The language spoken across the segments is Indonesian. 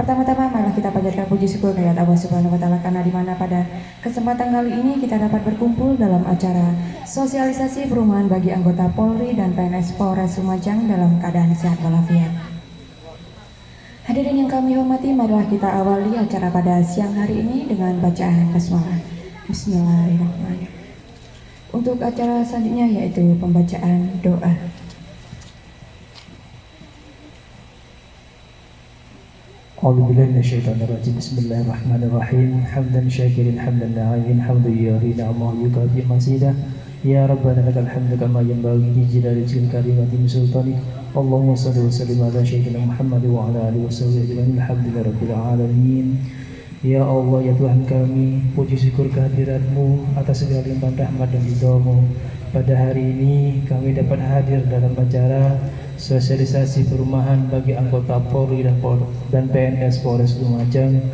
Pertama-tama marilah kita panjatkan puji syukur kehadirat Allah Subhanahu wa taala karena di mana pada kesempatan kali ini kita dapat berkumpul dalam acara sosialisasi perumahan bagi anggota Polri dan PNS Polres Lumajang dalam keadaan sehat walafiat. Hadirin yang kami hormati, marilah kita awali acara pada siang hari ini dengan bacaan basmalah. Bismillahirrahmanirrahim. Untuk acara selanjutnya yaitu pembacaan doa. أعوذ بالله من الشيطان الرجيم بسم الله الرحمن الرحيم حمدا شاكرا حمدا نعيما حمدا يرضي نعمه يكافئ مزيدا يا ربنا لك الحمد كما ينبغي لجلال وجهك الكريم وعظيم سلطانك اللهم صل وسلم على سيدنا محمد وعلى اله وصحبه اجمعين الحمد لله رب العالمين. Ya Allah, ya Tuhan kami, puji syukur kehadirat-Mu atas segala limpahan rahmat dan ridha-Mu. Pada hari ini kami dapat hadir dalam acara sosialisasi perumahan bagi anggota Polri dan PNS Polres Lumajang.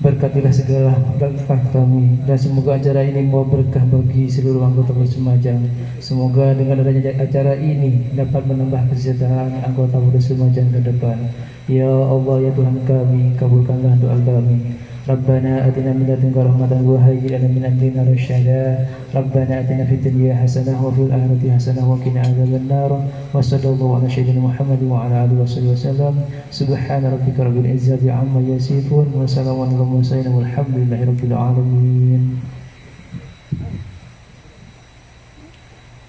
Berkatilah segala langkah kami dan semoga acara ini membawa berkah bagi seluruh anggota Polres Lumajang. Semoga dengan adanya acara ini dapat menambah kesejahteraan anggota Polres Lumajang ke depan. Ya Allah, ya Tuhan kami, kabulkanlah doa kami. Rabbana atina min ladunka rahmatan wa hayyi lana min amrina rasyada. Rabbana atina fid dunya hasanah wa fil akhirati hasanah wa qina adzabannar. Wa sallallahu ala sayyidina Muhammad wa ala alihi wasallam. Subhana rabbika rabbil izzati amma yasifun wa salamun alal mursalin walhamdulillahi rabbil alamin.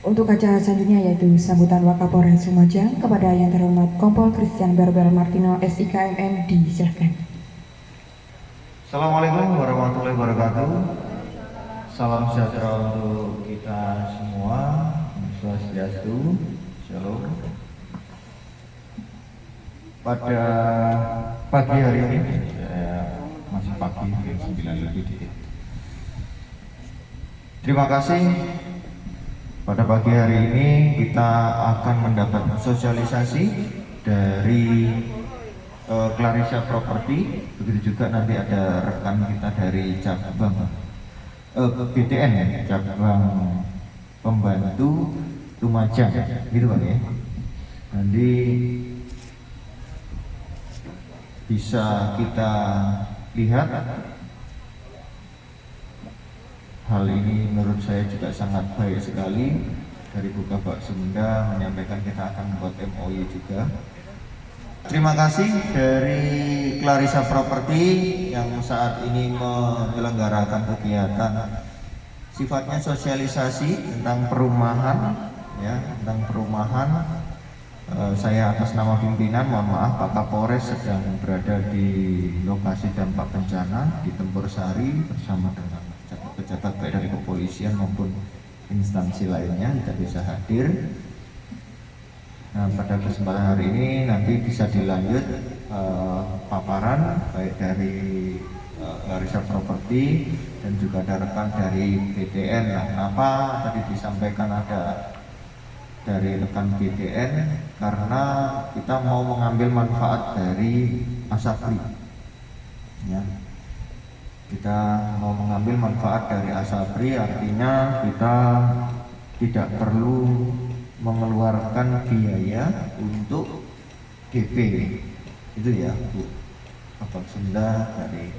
Untuk acara selanjutnya yaitu sambutan Wakapolres Lumajang kepada yang terhormat Kompol Christian Berbel Martino SIKMM, disilakan. Assalamualaikum warahmatullahi wabarakatuh. Salam sejahtera untuk kita semua. Swastiastu, Shalom. Pada pagi hari ini, masih pagi, 9 lebih dikit. Terima kasih. Pada pagi hari ini kita akan mendapat sosialisasi dari Clarissa Property, begitu juga nanti ada rekan kita dari cabang BTN ya, cabang pembantu Lumajang, gitu Pak ya. Nanti bisa kita lihat. Hal ini menurut saya juga sangat baik sekali dari Bukabak Sunda menyampaikan kita akan membuat MOU juga. Terima kasih dari Clarissa Property yang saat ini menyelenggarakan kegiatan sifatnya sosialisasi tentang perumahan, ya, tentang perumahan. Saya atas nama pimpinan, mohon maaf, Pak Kapolres sedang berada di lokasi dampak bencana di Tempur Sari bersama dengan pejabat baik dari kepolisian maupun instansi lainnya tidak bisa hadir. Nah, pada kesempatan hari ini nanti bisa dilanjut paparan baik dari Clarissa Property dan juga ada rekan dari BTN. Nah, kenapa tadi disampaikan ada dari rekan BTN? Karena kita mau mengambil manfaat dari Asapri, ya. Kita mau mengambil manfaat dari Asapri, artinya kita tidak perlu mengeluarkan biaya untuk DP, itu ya Bu Abang Sunda dari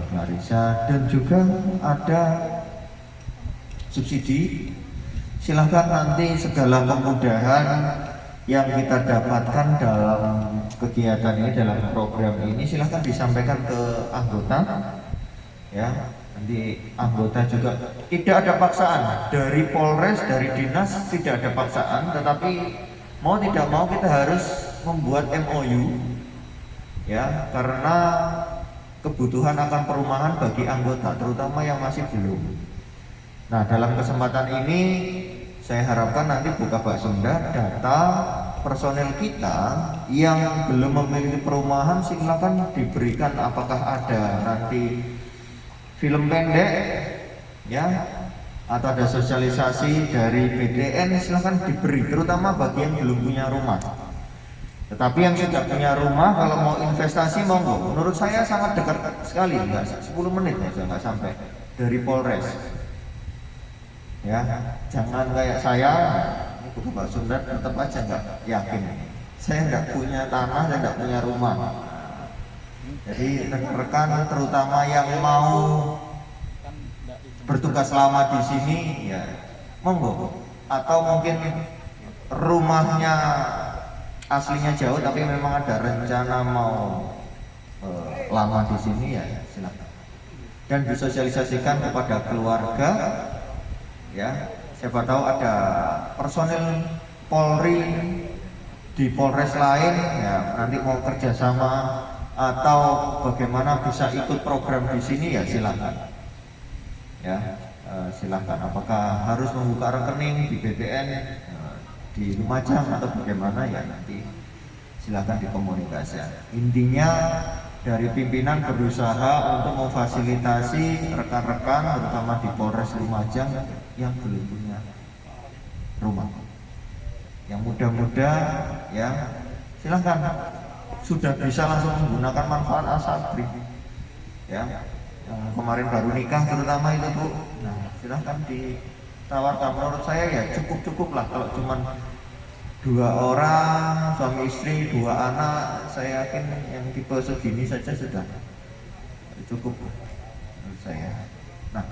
Clarissa, dan juga ada subsidi. Silahkan nanti segala kemudahan yang kita dapatkan dalam kegiatan ini, dalam program ini, silahkan disampaikan ke anggota, ya. Nanti anggota juga tidak ada paksaan dari Polres, dari dinas, tidak ada paksaan, tetapi mau tidak mau kita harus membuat MOU, ya, karena kebutuhan akan perumahan bagi anggota, terutama yang masih belum. Nah, dalam kesempatan ini saya harapkan nanti Bukabak Sunda data personel kita yang belum memiliki perumahan silakan diberikan, apakah ada nanti film pendek, ya, atau ada sosialisasi dari BDN, silahkan diberi, terutama bagi yang belum punya rumah. Tetapi yang sudah punya rumah, kalau mau investasi monggo. Menurut saya sangat dekat sekali, enggak 10 menit aja, nggak sampai dari Polres. Ya, jangan kayak saya, ini Pak Sunda tetap aja nggak yakin. Saya nggak punya tanah dan nggak punya rumah. Jadi rekan-rekan terutama yang mau bertugas lama di sini ya monggo, atau mungkin rumahnya aslinya jauh tapi memang ada rencana mau lama di sini ya silakan, dan disosialisasikan kepada keluarga ya. Siapa tahu ada personil Polri di Polres lain ya nanti mau kerjasama atau bagaimana bisa ikut program di sini ya silakan ya. Silakan, apakah harus membuka rekening di BTN di Lumajang atau bagaimana ya nanti silakan dikomunikasikan. Intinya dari pimpinan berusaha untuk memfasilitasi rekan-rekan terutama di Polres Lumajang yang belum punya rumah, yang muda-muda ya silakan, sudah bisa langsung menggunakan manfaat Asabri ya. Yang kemarin baru nikah terutama itu Bu, nah silahkan ditawarkan. Menurut saya ya cukup lah kalau cuman 2 orang suami istri 2 anak, saya yakin yang tipe segini saja sudah cukup menurut saya. Nah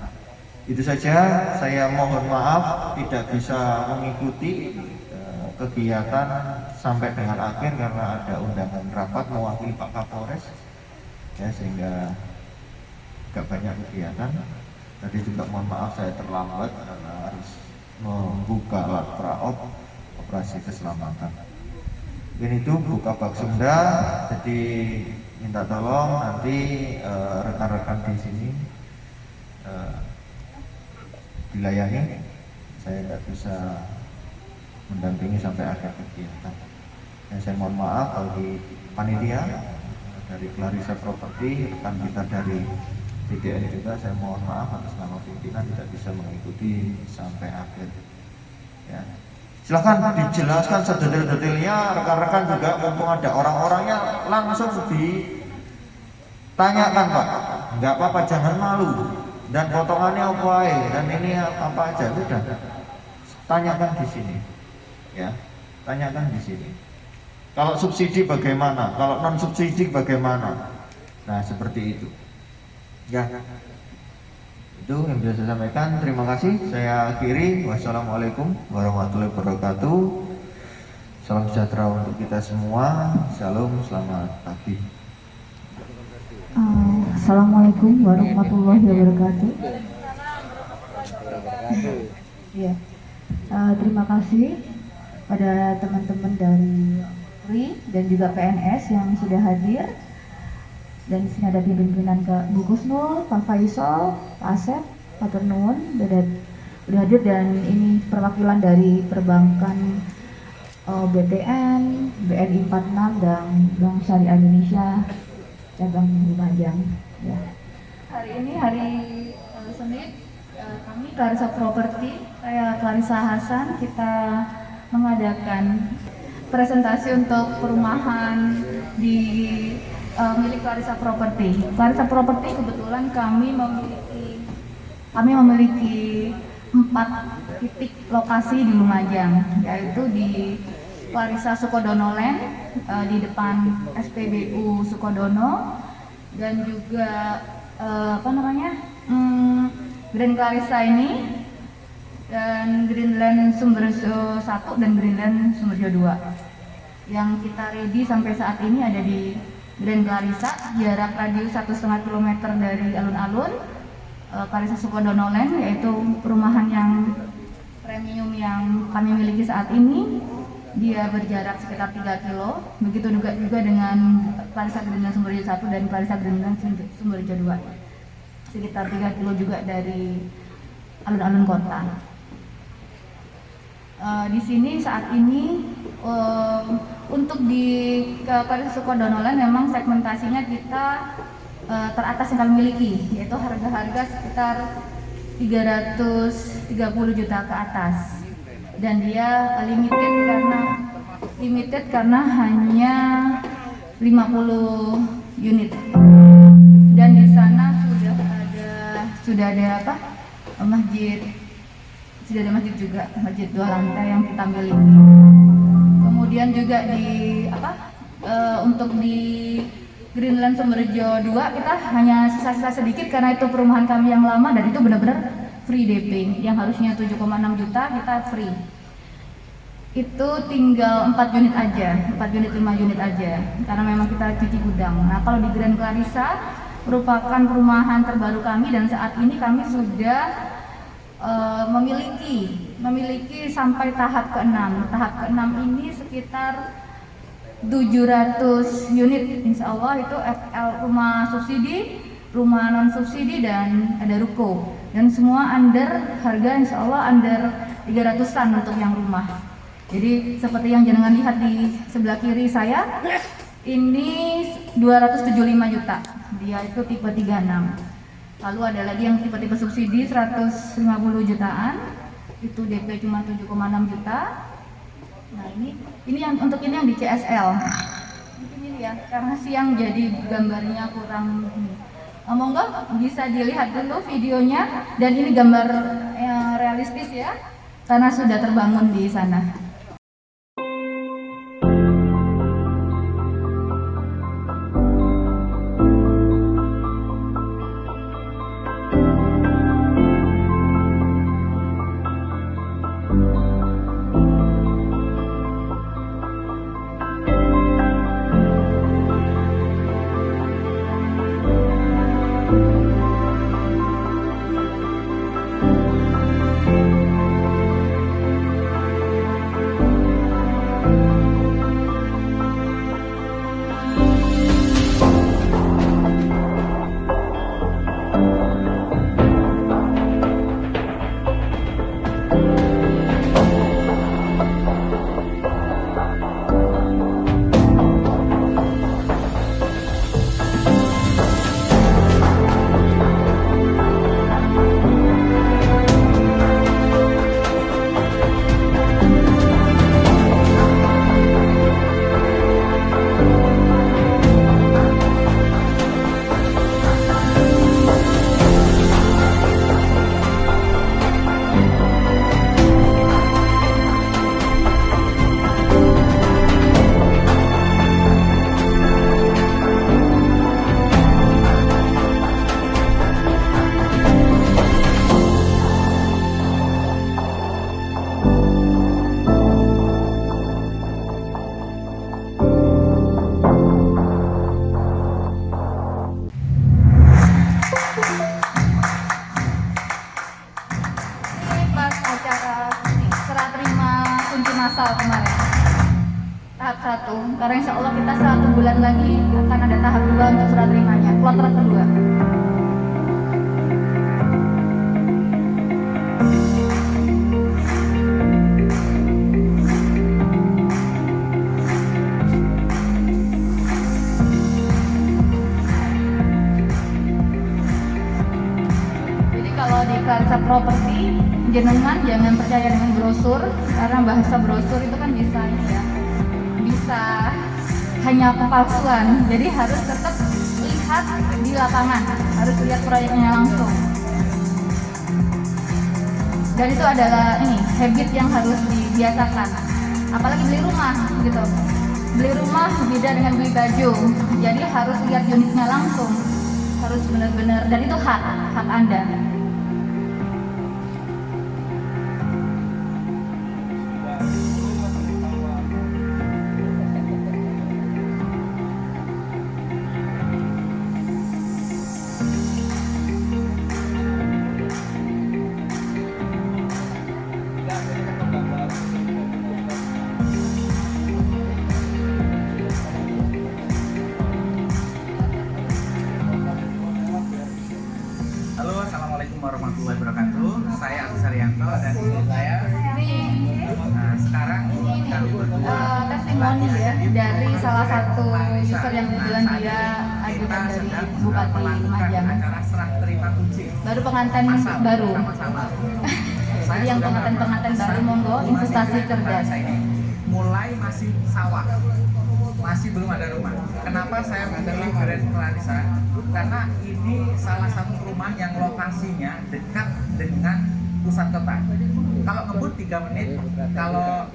itu saja, saya mohon maaf tidak bisa mengikuti kegiatan sampai dengan akhir karena ada undangan rapat mewakili Pak Kapolres ya, sehingga gak banyak kegiatan. Tadi juga mohon maaf saya terlambat karena harus membuka alat praop operasi keselamatan. Ini itu buka bak Sunda, jadi minta tolong nanti rekan-rekan di sini dilayani. Saya tidak bisa mendampingi sampai akhir kegiatan. Dan saya mohon maaf bagi panitia dari Clarissa Property, rekan kita dari BDN juga, saya mohon maaf atas nama pimpinan tidak bisa mengikuti sampai akhir ya. Silahkan dijelaskan sedetail-detailnya rekan-rekan juga, mumpung ada orang-orangnya langsung ditanyakan Pak, nggak apa-apa, jangan malu, dan potongannya apa dan ini apa aja, sudah tanyakan di sini ya, tanyakan di sini. Kalau subsidi bagaimana, kalau non subsidi bagaimana, nah seperti itu ya. Itu yang bisa saya sampaikan. Terima kasih. Saya akhiri. Wassalamualaikum warahmatullahi wabarakatuh. Salam sejahtera untuk kita semua. Shalom, selamat pagi. Assalamualaikum warahmatullahi wabarakatuh. Ya, terima kasih pada teman-teman dari Polri dan juga PNS yang sudah hadir. Dan di sini ada pimpinan ke Bu Kusnul, Pak Faisal, Pak Asep, Pak Ternun, udah hadir, dan ini perwakilan dari perbankan BTN, BNI 46 dan Bank Syariah Indonesia cabang Lumajang. Ya. Hari ini hari Senin, kami Clarissa Property, saya Clarissa Hasan, kita mengadakan presentasi untuk perumahan di milik Clarissa Property. Clarissa Property kebetulan kami memiliki 4 titik lokasi di Lumajang, yaitu di Clarissa Sukodono Land, di depan SPBU Sukodono, dan juga Grand Clarissa ini, dan Greenland Sumberjo 1 dan Greenland Sumberjo 2. Yang kita ready sampai saat ini ada di Grand Clarissa, jarak radius 1,5 km dari alun-alun. Clarissa Sukodono Land, yaitu perumahan yang premium yang kami miliki saat ini, dia berjarak sekitar 3 kilo. Begitu juga dengan Clarissa Greenland Sumberjo 1 dan Clarissa Greenland Sumberjo 2, sekitar 3 kilo juga dari alun-alun kota. Di sini saat ini untuk di Clarissa Sukodono Land memang segmentasinya kita teratas yang kami miliki, yaitu harga-harga sekitar 330 juta ke atas, dan dia limited karena hanya 50 unit, dan di sana sudah ada masjid juga, masjid 2 lantai yang kita miliki. Kemudian juga untuk di Greenland Sumberjo 2 kita hanya sisa-sisa sedikit karena itu perumahan kami yang lama dan itu benar-benar free DP. Yang harusnya 7,6 juta kita free. Itu tinggal 4 unit aja, 4 unit 5 unit aja karena memang kita cuci gudang. Nah, kalau di Grand Clarissa merupakan perumahan terbaru kami dan saat ini kami sudah memiliki sampai tahap ke-6. Tahap ke-6 ini sekitar 700 unit, insya Allah itu FL rumah subsidi, rumah non subsidi dan ada ruko dan semua under harga insya Allah under 300-an untuk yang rumah. Jadi seperti yang jenengan lihat di sebelah kiri saya ini 275 juta, dia itu tipe 36. Lalu ada lagi yang tipe-tipe subsidi 150 jutaan, itu DP cuma 7,6 juta. Nah ini yang untuk ini yang di CSL. Mungkin ini ya, karena siang jadi gambarnya kurang. Monggo bisa dilihat dulu videonya dan ini gambar yang realistis ya, karena sudah terbangun di sana. masal kemarin tahap 1, karena insya Allah kita 1 bulan lagi akan ada tahap 2 untuk serah terimanya, kloter kedua. Jadi kalau di Clarissa Property, jenengan jangan percaya dengan brosur, karena bahasa brosur itu kan bisa ya, bisa hanya kepalsuan. Jadi harus tetap lihat di lapangan, harus lihat proyeknya langsung. Dan itu adalah habit yang harus dibiasakan. Apalagi beli rumah gitu. Beli rumah beda dengan beli baju. Jadi harus lihat unitnya langsung. Harus benar-benar, dan itu hak Anda. Halo, assalamualaikum warahmatullahi wabarakatuh. Saya Agus Haryanto dan istri saya. Nah, sekarang kami berdua Testimoni ya dari salah satu user yang kebetulan dia ajudan dari Bupati Lumajang. Acara serah terima kunci. Baru pengantin baru. Sama-sama. Jadi yang pengantin baru monggo investasi cerdas. Mulai masih sawah, masih belum ada rumah. Kenapa saya memilih Grand Clarissa? Karena ini salah satu rumah yang lokasinya dekat dengan pusat kota. Kalau ngebut 3 menit, kalau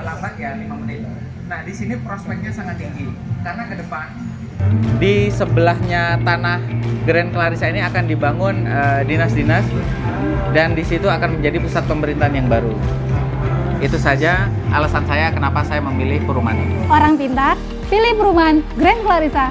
lambat ya 5 menit. Nah, di sini prospeknya sangat tinggi karena ke depan Di sebelahnya tanah Grand Clarissa ini akan dibangun dinas-dinas dan di situ akan menjadi pusat pemerintahan yang baru. Itu saja alasan saya kenapa saya memilih perumahan ini. Orang pintar, pilih perumahan Grand Clarissa.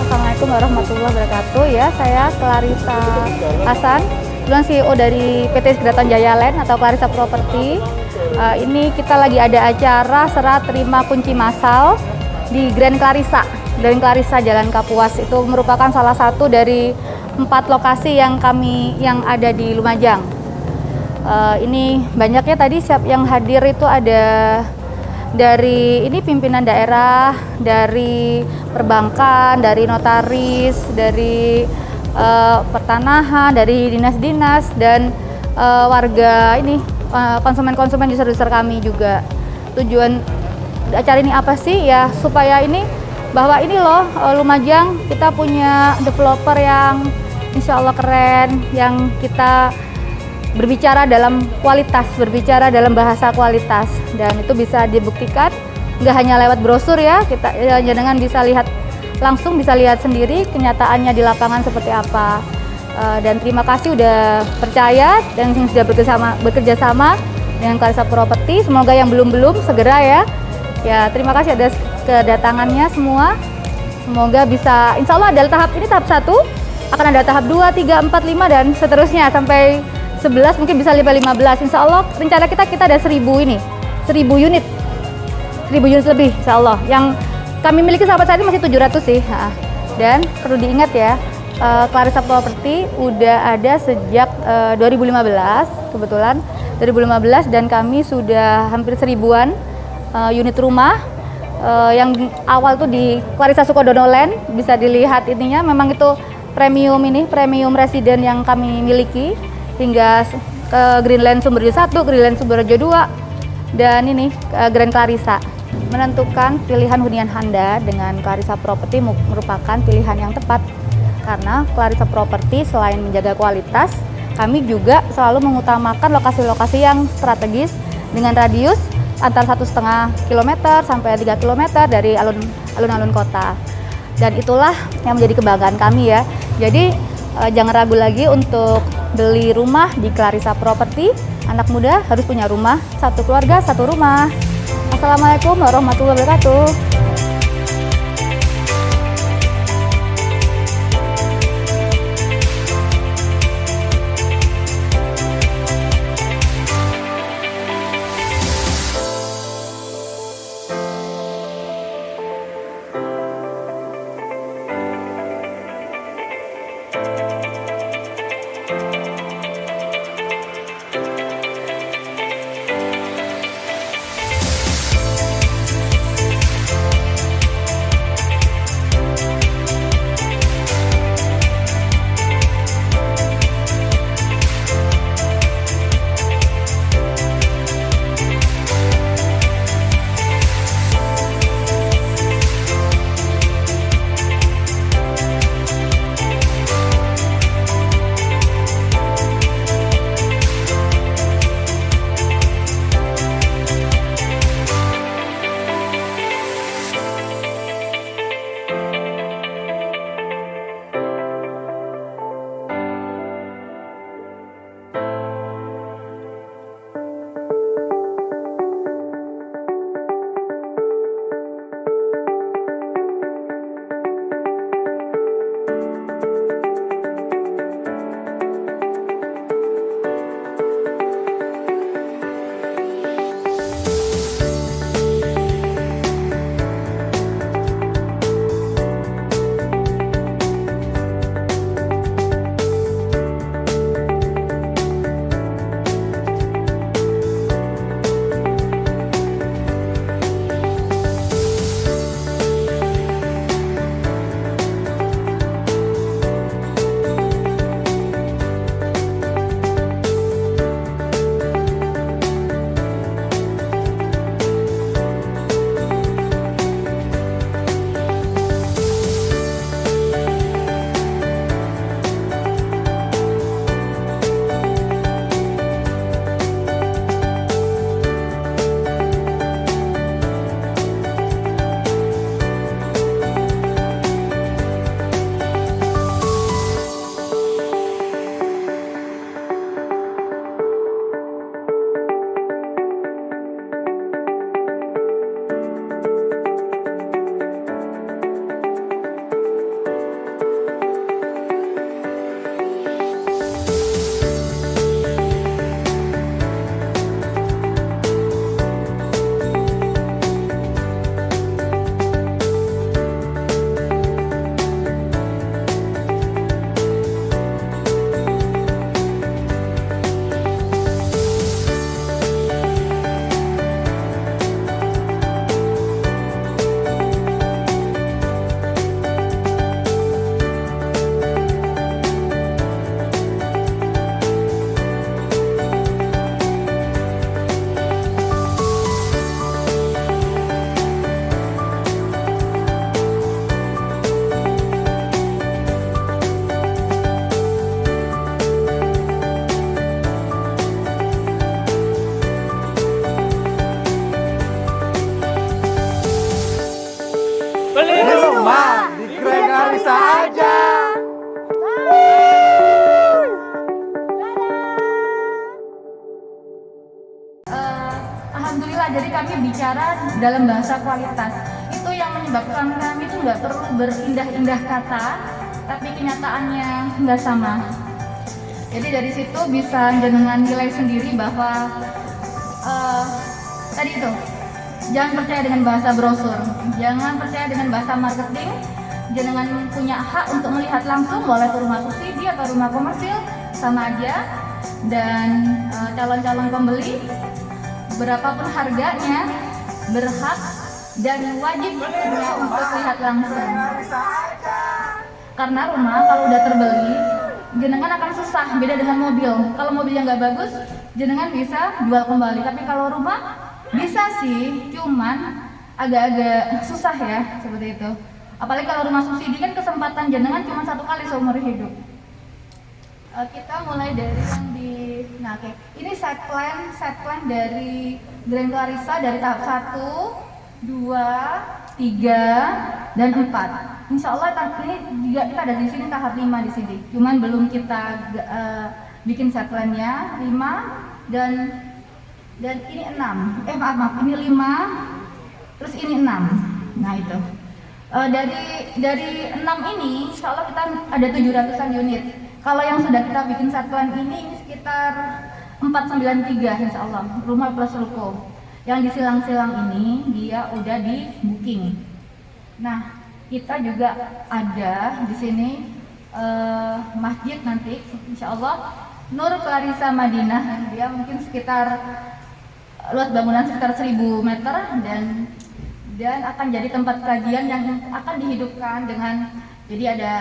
Assalamualaikum warahmatullahi wabarakatuh. Ya, saya Clarissa Hasan, kebetulan CEO dari PT Segratan Jaya Land atau Clarissa Property. Ini kita lagi ada acara serah terima kunci massal di Grand Clarissa. Grand Clarissa Jalan Kapuas itu merupakan salah satu dari 4 lokasi yang ada di Lumajang. Ini banyaknya tadi yang hadir itu ada dari ini pimpinan daerah, dari perbankan, dari notaris, dari pertanahan, dari dinas-dinas dan warga ini konsumen-konsumen user-user kami juga. Tujuan acara ini apa sih? Ya supaya ini bahwa ini loh Lumajang kita punya developer yang insya Allah keren, yang kita berbicara dalam kualitas, berbicara dalam bahasa kualitas, dan itu bisa dibuktikan nggak hanya lewat brosur ya, kita jangan bisa lihat langsung, bisa lihat sendiri kenyataannya di lapangan seperti apa. Dan terima kasih udah percaya dan sudah bekerja sama dengan Clarissa Property. Semoga yang belum segera ya. Ya terima kasih atas kedatangannya semua. Semoga bisa, insya Allah ada tahap 1, akan ada tahap 2, 3, 4, 5 dan seterusnya sampai 11 mungkin bisa 15. Insya Allah rencana kita ada 1000 unit lebih insya Allah. Yang kami miliki sampai saat ini masih 700 sih. Dan perlu diingat ya, Clarissa Property udah ada sejak 2015 kebetulan 2015 dan kami sudah hampir 1000-an unit rumah. Yang awal tuh di Clarissa Sukodono Land, bisa dilihat ininya memang itu premium resident yang kami miliki, hingga ke Greenland Sumberjo 1, Greenland Sumberjo 2, dan ini Grand Clarissa. Menentukan pilihan hunian Anda dengan Clarissa Property merupakan pilihan yang tepat, karena Clarissa Property selain menjaga kualitas, kami juga selalu mengutamakan lokasi-lokasi yang strategis dengan radius antara 1,5 km sampai 3 km dari alun-alun kota. Dan itulah yang menjadi kebanggaan kami ya. Jadi jangan ragu lagi untuk beli rumah di Clarissa Property. Anak muda harus punya rumah, satu keluarga, satu rumah. Assalamualaikum warahmatullahi wabarakatuh. alhamdulillah, jadi kami bicara dalam bahasa kualitas. Itu yang menyebabkan kami itu nggak perlu berindah-indah kata, tapi kenyataannya nggak sama. Jadi dari situ bisa jenengan nilai sendiri bahwa tadi itu, jangan percaya dengan bahasa brosur, jangan percaya dengan bahasa marketing. Jenengan punya hak untuk melihat langsung, boleh ke rumah subsidi atau rumah komersil, sama aja. Dan calon-calon pembeli, berapapun harganya, berhak dan wajib ya untuk lihat langsung. Karena rumah kalau udah terbeli, jenengan akan susah, beda dengan mobil. Kalau mobilnya nggak bagus, jenengan bisa jual kembali. Tapi kalau rumah bisa sih, cuman agak-agak susah ya, seperti itu. Apalagi kalau rumah subsidi kan kesempatan jenengan cuma 1 kali seumur hidup. Kita mulai dari yang di, nah oke. Ini set plan dari Grand Clarissa dari tahap 1, 2, 3, dan 4. Insya Allah ini juga kita ada di sini tahap 5 di sini. Cuman belum kita bikin set plan-nya 5 dan ini 6. Maaf, ini 5, terus ini 6. Nah itu. Dari 6 ini, insya Allah kita ada 700-an unit. Kalau yang sudah kita bikin satuan ini sekitar 493 insya Allah, rumah plus ruko. Yang di silang-silang ini dia udah di booking. Nah, kita juga ada di sini masjid nanti, insya Allah Nur Clarissa Madinah. Dia mungkin sekitar luas bangunan sekitar 1000 meter dan akan jadi tempat kajian yang akan dihidupkan dengan, jadi ada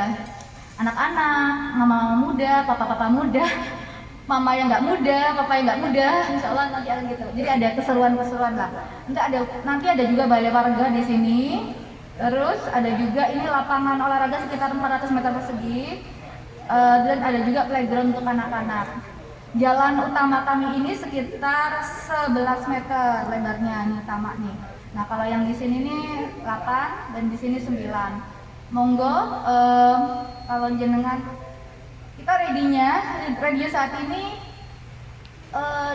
anak-anak, mama muda, papa-papa muda, mama yang nggak muda, papa yang nggak muda, insya Allah nanti akan gitu. Jadi ada keseruan-keseruan lah. Nanti ada juga balai warga di sini. Terus ada juga ini lapangan olahraga sekitar 400 meter persegi, dan ada juga playground untuk anak-anak. Jalan utama kami ini sekitar 11 meter lebarnya nih utama nih. Nah kalau yang di sini nih 8 dan di sini 9. Monggo kalau jenengan, kita ready saat ini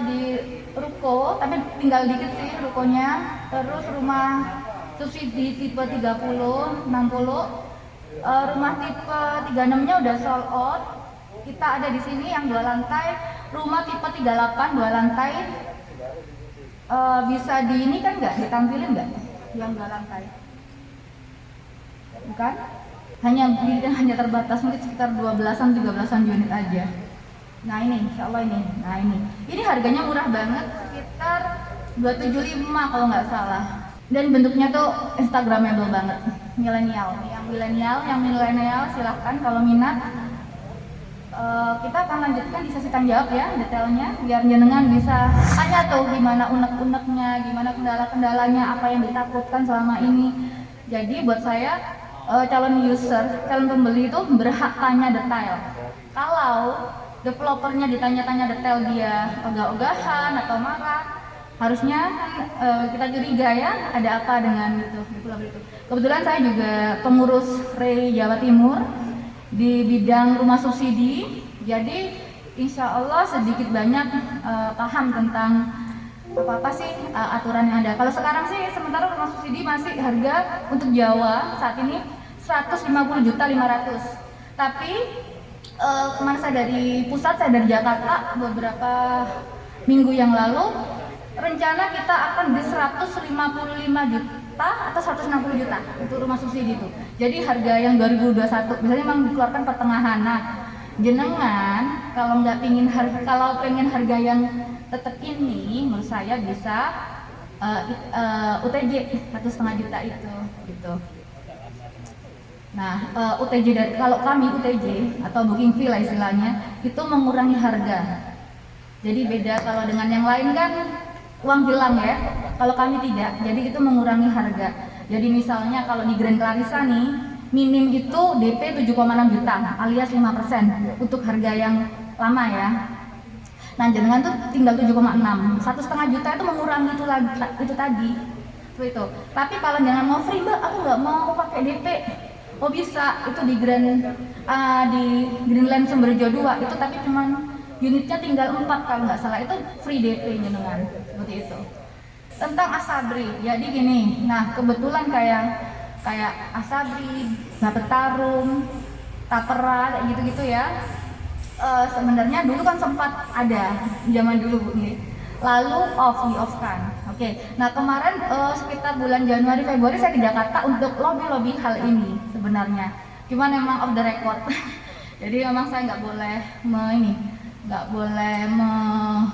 di ruko, tapi tinggal dikit sih rukonya. Terus rumah subsidi tipe 30, 60, rumah tipe 36-nya udah sold out. Kita ada di sini yang 2 lantai, rumah tipe 38 2 lantai. Bisa ini kan nggak ditampilin nggak yang 2 lantai? Bukan? Hanya terbatas mungkin sekitar 12-an 13-an unit aja. Nah ini, insya Allah ini. Nah ini harganya murah banget, sekitar 275 kalau nggak salah. Dan bentuknya tuh instagramable banget, milenial. Yang milenial silahkan kalau minat. Kita akan lanjutkan di sesi tanya jawab ya, detailnya, biar jenengan bisa tanya tuh gimana unek-uneknya, gimana kendala-kendalanya, apa yang ditakutkan selama ini. Jadi buat saya, calon user, calon pembeli itu berhak tanya detail. Kalau developernya ditanya-tanya detail dia ogah-ogahan atau marah, harusnya kita curiga ya, ada apa dengan itu developer itu. Kebetulan saya juga pengurus REI Jawa Timur di bidang rumah subsidi, jadi insya Allah sedikit banyak paham tentang apa sih aturan yang ada. Kalau sekarang sih sementara rumah subsidi masih harga untuk Jawa saat ini 150.500.000. Tapi kemarin saya dari pusat, saya dari Jakarta beberapa minggu yang lalu, rencana kita akan di 155 juta atau 160 juta untuk rumah subsidi itu. Jadi harga yang 2021 biasanya memang dikeluarkan pertengahan. Nah, jenengan kalau pengen harga yang tetap ini, menurut saya bisa UTJ 1,5 juta itu gitu. Nah, UTJ kalau kami UTJ atau booking fee lah istilahnya, itu mengurangi harga. Jadi beda kalau dengan yang lain kan uang hilang ya. Kalau kami tidak, jadi itu mengurangi harga. Jadi misalnya kalau di Grand Clarissa nih, minim itu DP 7,6 juta alias 5% untuk harga yang lama ya. Nah jenengan tuh tinggal 7,6, 1,5 juta itu mengurangi itu tadi. Itu. Tapi kalau jangan mau free, Mbak, aku nggak mau pakai DP. Oh bisa, itu di Greenland Sumberjo 2 itu, tapi cuman unitnya tinggal 4 kalau nggak salah, itu free DP jenengan seperti itu. tentang Asabri. Jadi gini, nah kebetulan kayak Asabri, Bapetarum, Tapera, kayak gitu-gitu ya. Sebenarnya dulu kan sempat ada zaman dulu nih, lalu di off kan. Oke. Nah kemarin sekitar bulan Januari Februari saya ke Jakarta untuk lobby hal ini sebenarnya. Cuman memang off the record. Jadi memang saya nggak boleh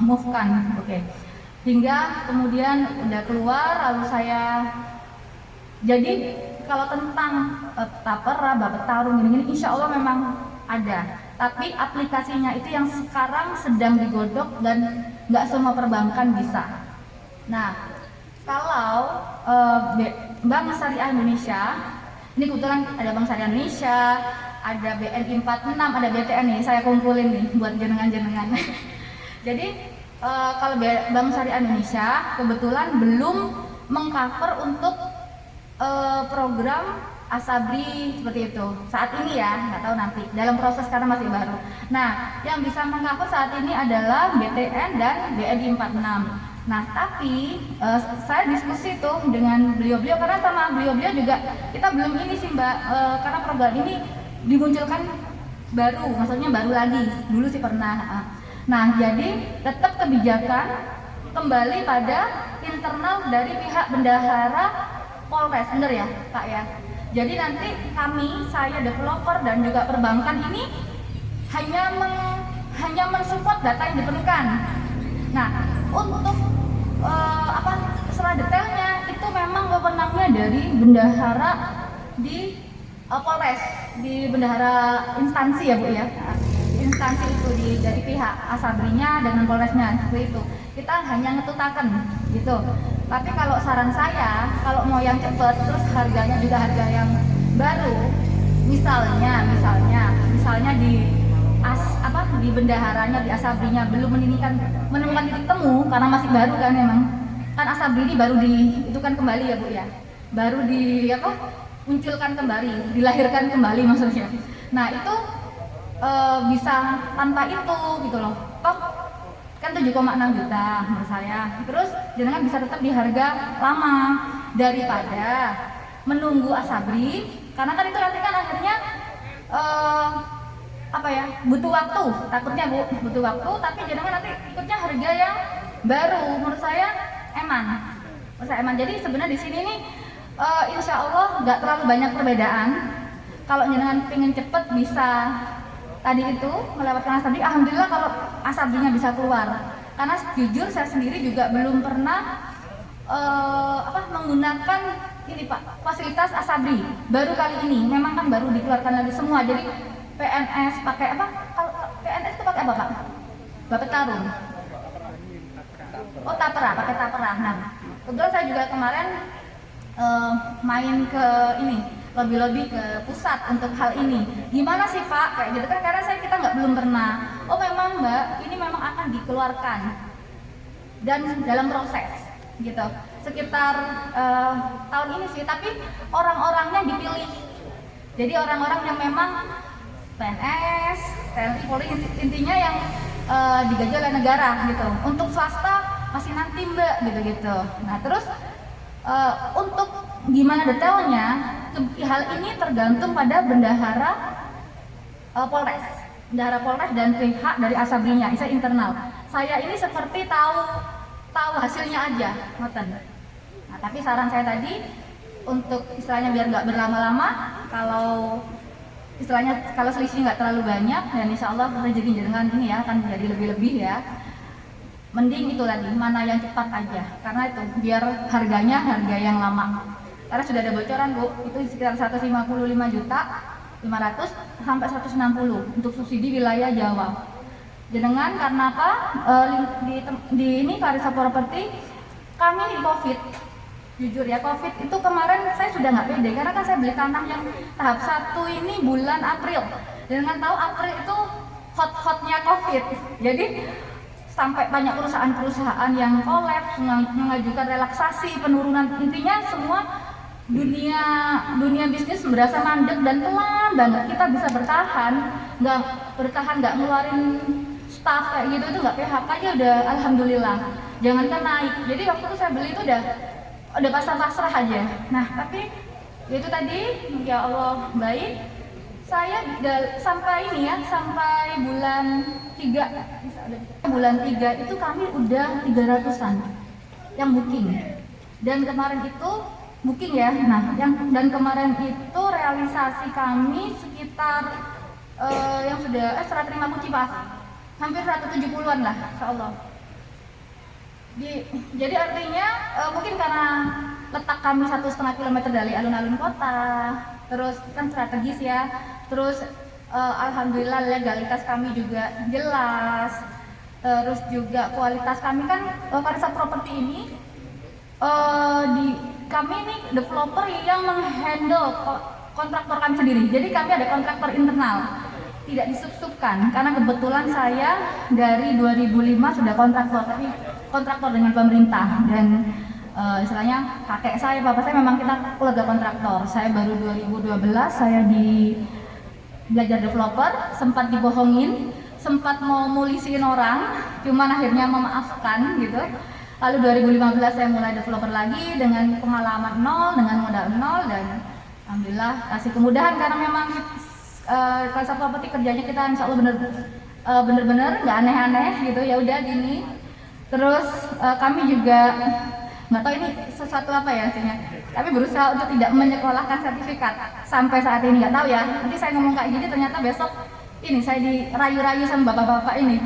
move kan. Oke. Hingga kemudian udah keluar, lalu saya jadi kalau tentang Tapera, Bapetarum gini-gini, insya Allah memang ada. Tapi aplikasinya itu yang sekarang sedang digodok dan nggak semua perbankan bisa. Nah, kalau Bank Syariah Indonesia, ini kebetulan ada Bank Syariah Indonesia, ada BNI 46, ada BTN nih, saya kumpulin nih buat jenengan-jenengan. Jadi kalau Bank Syariah Indonesia kebetulan belum mengcover untuk program Asabri seperti itu saat ini ya, nggak tahu nanti dalam proses karena masih baru. Nah, yang bisa mengcover saat ini adalah BTN dan BNI 46. Nah, tapi saya diskusi tuh dengan beliau-beliau karena sama beliau-beliau juga kita belum ini sih Mbak, karena program ini dimunculkan baru, maksudnya baru lagi. Dulu sih pernah. Nah, jadi tetap kebijakan kembali pada internal dari pihak bendahara Polres, bener ya Pak ya. Jadi nanti saya developer dan juga perbankan ini hanya mensupport data yang diperlukan. Nah, untuk setelah detailnya itu memang wewenangnya dari bendahara di Polres, di bendahara instansi ya Bu ya. Instansi itu dari pihak Asabrinya dengan Polresnya seperti itu. Kita hanya ngetutaken gitu. Tapi kalau saran saya, kalau mau yang cepat terus harganya juga harga yang baru, misalnya di bendaharanya, di Asabrinya belum menemukan titik temu karena masih baru kan memang. Kan Asabri ini baru itu kan kembali ya Bu ya. Baru munculkan kembali, dilahirkan kembali maksudnya. Nah, itu bisa tanpa itu gitu loh. Toh kan 7,6 juta menurut saya. Terus jenengan bisa tetap di harga lama daripada menunggu Asabri, karena kan itu nanti kan akhirnya butuh waktu, takutnya Bu, butuh waktu, tapi jenengan nanti ikutnya harga yang baru. Menurut saya eman. Jadi sebenarnya di sini nih insya Allah nggak terlalu banyak perbedaan. Kalau jenengan pengen cepet bisa tadi itu melewatkan Asabri, alhamdulillah kalau Asabrinya bisa keluar. Karena jujur saya sendiri juga belum pernah menggunakan ini Pak, fasilitas Asabri. Baru kali ini, memang kan baru dikeluarkan lagi semua. Jadi PNS pakai apa? Kalau PNS itu pakai apa Pak? Bapetarum. Oh Tapera, pakai Tapera. Nah, kebetulan saya juga kemarin main ke ini, lobby ke pusat untuk hal ini. Gimana sih Pak? Kayak gitu kan, karena kita belum pernah. Oh memang Mbak, ini memang akan dikeluarkan dan dalam proses gitu. Sekitar tahun ini sih, tapi orang-orangnya dipilih. Jadi orang-orang yang memang PNS, TNI, Polri, intinya yang digaji oleh negara gitu. Untuk swasta masih nanti Mbak gitu. Nah terus untuk gimana detailnya, hal ini tergantung pada bendahara Polres, dan pihak dari Asabrinya, isa internal. Saya ini seperti tahu hasilnya aja, ngoten. Nah, tapi saran saya tadi untuk istilahnya biar nggak berlama-lama, kalau selisih nggak terlalu banyak, dan insya Allah rezeki jenengan ini ya akan menjadi lebih-lebih ya. Mending itu tadi, mana yang cepat aja, karena itu biar harganya harga yang lama. Karena sudah ada bocoran Bu, itu sekitar 155 juta 500 sampai 160 untuk subsidi wilayah Jawa. Jenengan karena apa? Di ini Clarissa Property kami di Covid, jujur ya, Covid itu kemarin saya sudah nggak pede karena kan saya beli tanah yang tahap 1 ini bulan April. Jenengan tahu April itu hot-hotnya Covid, jadi sampai banyak perusahaan-perusahaan yang kolaps, mengajukan relaksasi, penurunan, intinya semua dunia bisnis berasa mandek dan pelan banget. Kita bisa bertahan, nggak ngeluarin staff kayak gitu, itu nggak PHK aja udah alhamdulillah. jangankan naik. Jadi waktu itu saya beli itu udah pasrah-pasrah aja. Nah tapi itu tadi ya Allah baik, saya sampai ini ya, sampai bulan 3 itu kami udah 300-an yang booking. Dan kemarin itu booking ya. Nah, dan kemarin itu realisasi kami sekitar yang sudah serah terima kunci pas hampir 170-an lah, insyaallah. Jadi artinya mungkin karena letak kami 1,5 kilometer dari alun-alun kota, terus kan strategis ya, terus alhamdulillah legalitas kami juga jelas, terus juga kualitas kami kan Clarissa Property ini kami ini developer yang menghandle kontraktor kami sendiri. Jadi kami ada kontraktor internal, tidak disub-subkan, karena kebetulan saya dari 2005 sudah kontraktor dengan pemerintah, dan istilahnya kakek saya, bapak saya memang kita keluarga kontraktor. Saya baru 2012 saya belajar developer, sempat dibohongin, sempat mau mulisiin orang, cuman akhirnya memaafkan gitu. Lalu 2015 saya mulai developer lagi dengan pengalaman nol, dengan modal nol, dan alhamdulillah kasih kemudahan karena memang Clarissa Property kerjanya kita insya Allah bener-bener nggak aneh-aneh gitu, ya udah gini. Terus kami juga nggak tahu ini sesuatu apa ya artinya, tapi berusaha untuk tidak menyekolahkan sertifikat sampai saat ini, nggak tahu ya. Nanti saya ngomong kayak gini ternyata besok ini saya dirayu-rayu sama bapak-bapak ini.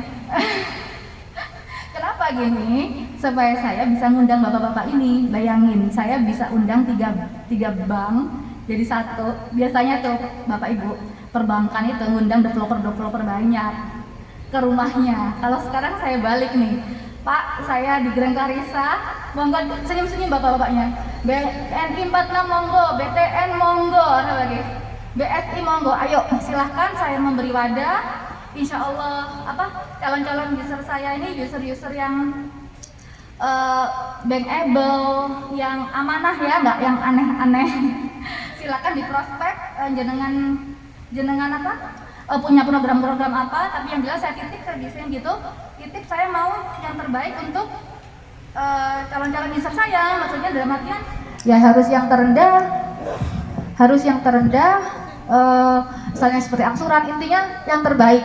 Kenapa gini? Supaya saya bisa ngundang bapak-bapak ini. Bayangin, saya bisa undang tiga bank jadi satu. Biasanya tuh bapak ibu perbankan itu ngundang developer banyak ke rumahnya. Kalau sekarang saya balik nih, Pak, saya di Grand Clarissa, monggo senyum-senyum bapak-bapaknya. BNI 46 monggo, BTN monggo, apa lagi? BSI monggo. Ayo, silahkan saya memberi wadah. Insya Allah calon-calon user saya ini user yang bankable, yang amanah ya, nggak yang aneh-aneh. Silakan di prospek jenengan punya program-program apa, tapi yang jelas saya desain gitu. Titip saya mau yang terbaik untuk calon-calon user saya, maksudnya dalam artian ya harus yang terendah, misalnya seperti angsuran, intinya yang terbaik,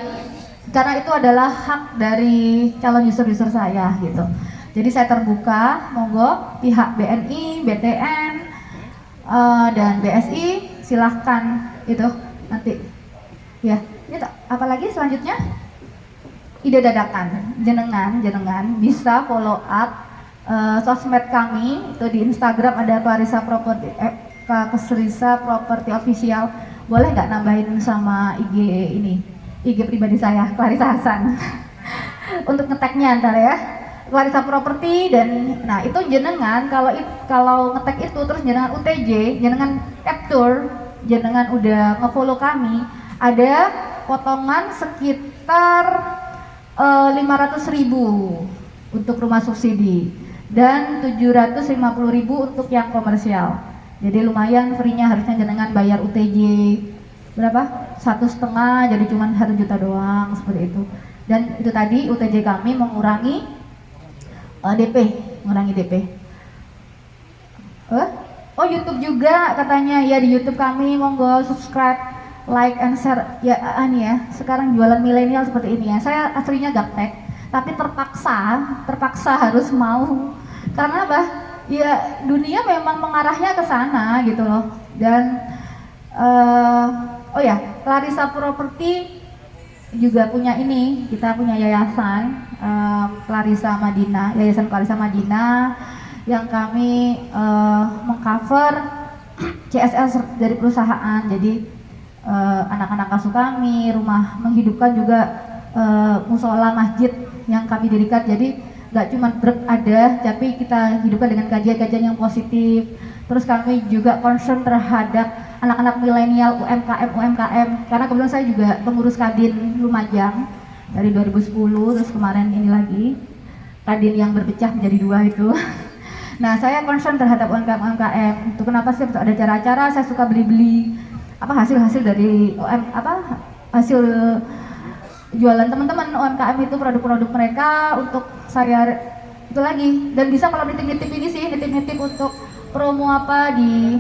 karena itu adalah hak dari calon user saya gitu. Jadi saya terbuka, monggo pihak BNI, BTN, dan BSI silahkan itu nanti ya. Ini apalagi selanjutnya ide dadakan, jenengan bisa follow up sosmed kami, itu di Instagram ada Clarissa Property, Clarissa Property Official. Boleh nggak nambahin sama IG pribadi saya, Clarissa Hasan. Untuk ngeteknya ntar ya, Clarissa Property. Dan nah itu jenengan kalau ngetek itu terus jenengan UTJ, jenengan capture, jenengan udah ngefollow kami, ada potongan sekitar 500.000 untuk rumah subsidi dan 750.000 untuk yang komersial. Jadi lumayan free-nya, harusnya jenengan bayar UTJ berapa? 1,5, jadi cuma 1 juta doang seperti itu. Dan itu tadi UTJ kami mengurangi DP. Oh YouTube juga katanya ya, di YouTube kami monggo subscribe, like and share ya. Sekarang jualan milenial seperti ini ya. Saya aslinya gaptek, tapi terpaksa harus mau, karena apa? Ya dunia memang mengarahnya ke sana gitu loh. Dan Clarissa Property juga punya kita punya yayasan Clarissa Madinah, Yayasan Clarissa Madinah, yang kami mengcover CSR dari perusahaan. Jadi anak-anak asuh kami, rumah menghidupkan juga, musola masjid yang kami dirikan. Jadi nggak cuma ada, tapi kita hidupkan dengan kajian-kajian yang positif. Terus kami juga concern terhadap anak-anak milenial, UMKM, karena kebetulan saya juga pengurus Kadin Lumajang dari 2010, terus kemarin ini lagi Kadin yang berpecah menjadi 2 itu. Nah, saya concern terhadap UMKM. Itu kenapa sih ada acara-acara, saya suka beli-beli hasil dari hasil jualan teman-teman UMKM itu, produk-produk mereka untuk saya itu lagi. Dan bisa kalau nitip-nitip ini sih, nitip-nitip untuk promo apa di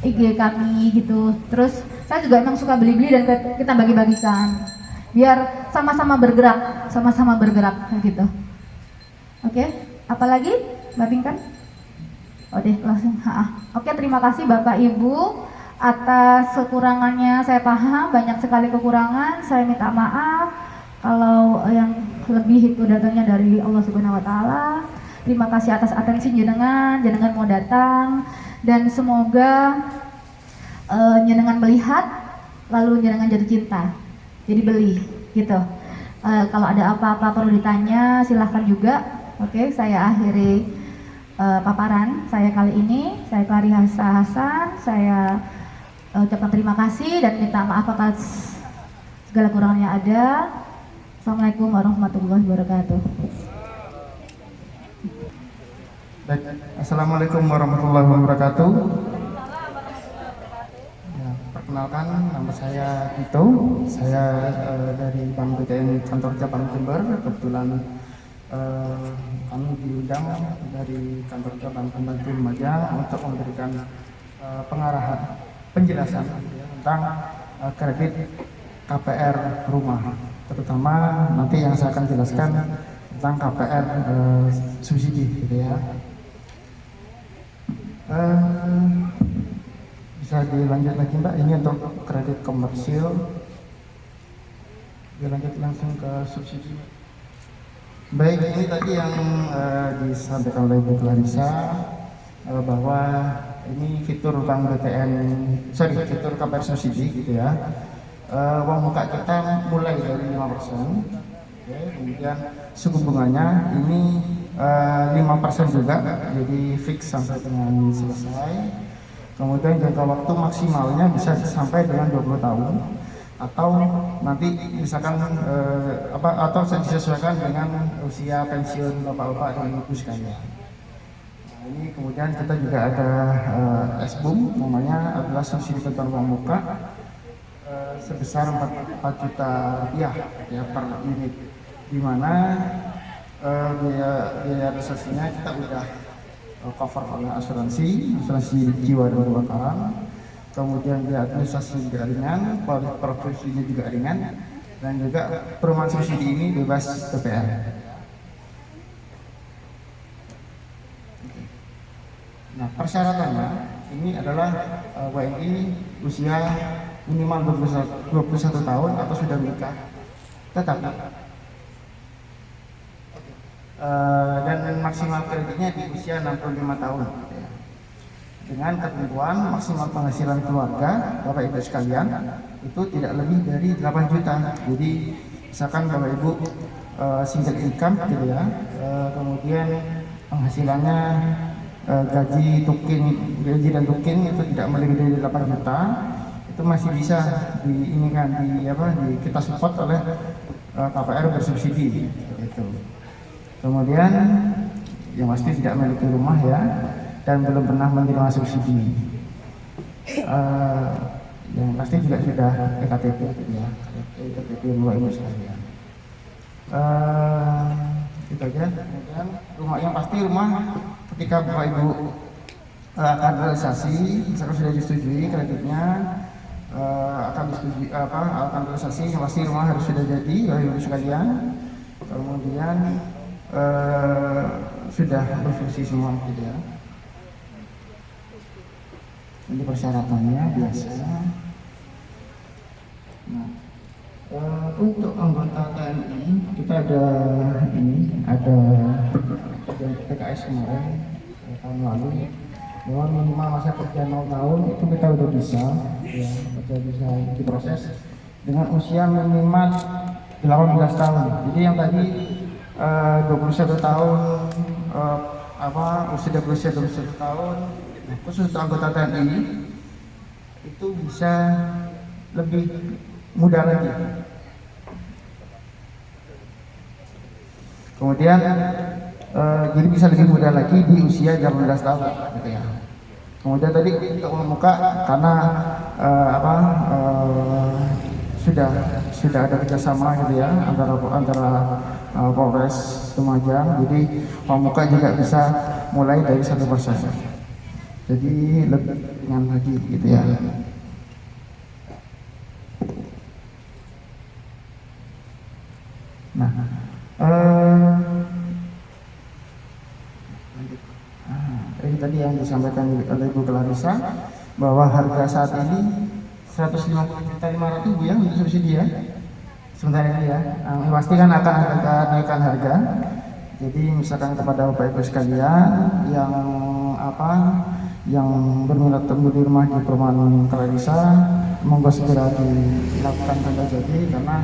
IG kami gitu. Terus saya juga emang suka beli-beli dan kita bagi-bagikan biar sama-sama bergerak gitu. Oke, apalagi Mbak Pinkan? Oh deh langsung. Oke, terima kasih Bapak Ibu atas kekurangannya. Saya paham banyak sekali kekurangan. Saya minta maaf kalau yang lebih itu datangnya dari Allah Subhanahu Wa Taala. Terima kasih atas atensi jenengan mau datang, dan semoga jenengan melihat lalu jenengan jatuh cinta, jadi beli gitu. Kalau ada apa-apa perlu ditanya silahkan juga. Oke, saya akhiri paparan saya kali ini. Saya Clarissa Hasan, saya ucapkan terima kasih dan minta maaf atas segala kurangnya ada. Assalamualaikum warahmatullahi wabarakatuh. Baik, Assalamualaikum warahmatullahi wabarakatuh. Ya, perkenalkan, nama saya Tito. Saya dari Bank BTN Kantor Cabang Jember. Kebetulan kami diundang dari Kantor Cabang Pembantu Lumajang untuk memberikan pengarahan, penjelasan tentang kredit KPR rumah, terutama nanti yang saya akan jelaskan tentang KPR subsidi, gitu ya. Bisa dilanjut lagi Mbak, ini untuk kredit komersil. Dilanjut langsung ke subsidi. Baik, ini tadi yang disampaikan oleh Bu Clarissa bahwa ini fitur Bank BTN, fitur KPR subsidi gitu ya. Uang muka kita mulai dari 5%, oke, kemudian suku bunganya ini 5% juga, jadi fix sampai dengan selesai. Kemudian jangka waktu maksimalnya bisa sampai dengan 20 tahun, atau nanti misalkan atau disesuaikan dengan usia pensiun bapak-bapak dan ibu sekalian. Nah, ini kemudian kita juga ada SBUM, namanya adalah subsidi bantuan uang muka sebesar 4 juta rupiah ya per unit, di mana biaya realisasinya kita udah cover oleh asuransi jiwa dan kebakaran, kemudian biaya administrasi juga ringan, produksinya juga ringan, dan juga perumahan subsidi ini bebas PPN. Nah, persyaratannya ini adalah WNI usia minimal 21 tahun atau sudah menikah, tetapi dan maksimal kreditnya di usia 65 tahun ya. Dengan ketentuan maksimal penghasilan keluarga Bapak Ibu sekalian itu tidak lebih dari 8 juta. Jadi misalkan Bapak Ibu single income gitu ya, kemudian penghasilannya gaji dan tukin itu tidak melebihi dari 8 juta, itu masih bisa kita support oleh KPR bersubsidi gitu. Kemudian yang pasti tidak memiliki rumah ya, dan belum pernah menerima subsidi. Yang pasti juga sudah EKTP ya, EKTP Bapak Ibu sekalian. Itu aja. Kemudian rumah, yang pasti rumah ketika Bapak Ibu akan realisasi, misalkan sudah disetujui kreditnya, akan realisasi, yang pasti rumah harus sudah jadi Bapak Ibu sekalian. Kemudian sudah berfungsi semua gitu ya. Ini persyaratannya biasa. Nah, untuk anggota TNI kita ada PKS kemarin tahun lalu, bahwa minimal masa kerja 0 tahun itu kita udah bisa diproses dengan usia minimal 18 tahun. Jadi yang tadi 21 tahun usia 21 tahun khusus untuk anggota TNI itu bisa lebih mudah lagi. Kemudian jadi bisa lebih mudah lagi di usia 18 tahun gitu ya. Kemudian tadi untuk uang muka karena sudah ada kerjasama gitu ya antara Polres Lumajang. Jadi Pramuka juga bisa mulai dari 1%. Jadi lebih ringan lagi gitu ya. Nah, ini tadi yang disampaikan oleh Ibu Clarissa bahwa harga saat ini 150.500.000 ya untuk subsidi ya. Sementara ini ya, yang pasti kan akan ada kenaikan harga. Jadi misalkan kepada Bapak Ibu sekalian yang berminat tumbuh di rumah di perumahan Clarissa, monggo segera dilakukan tanda jadi karena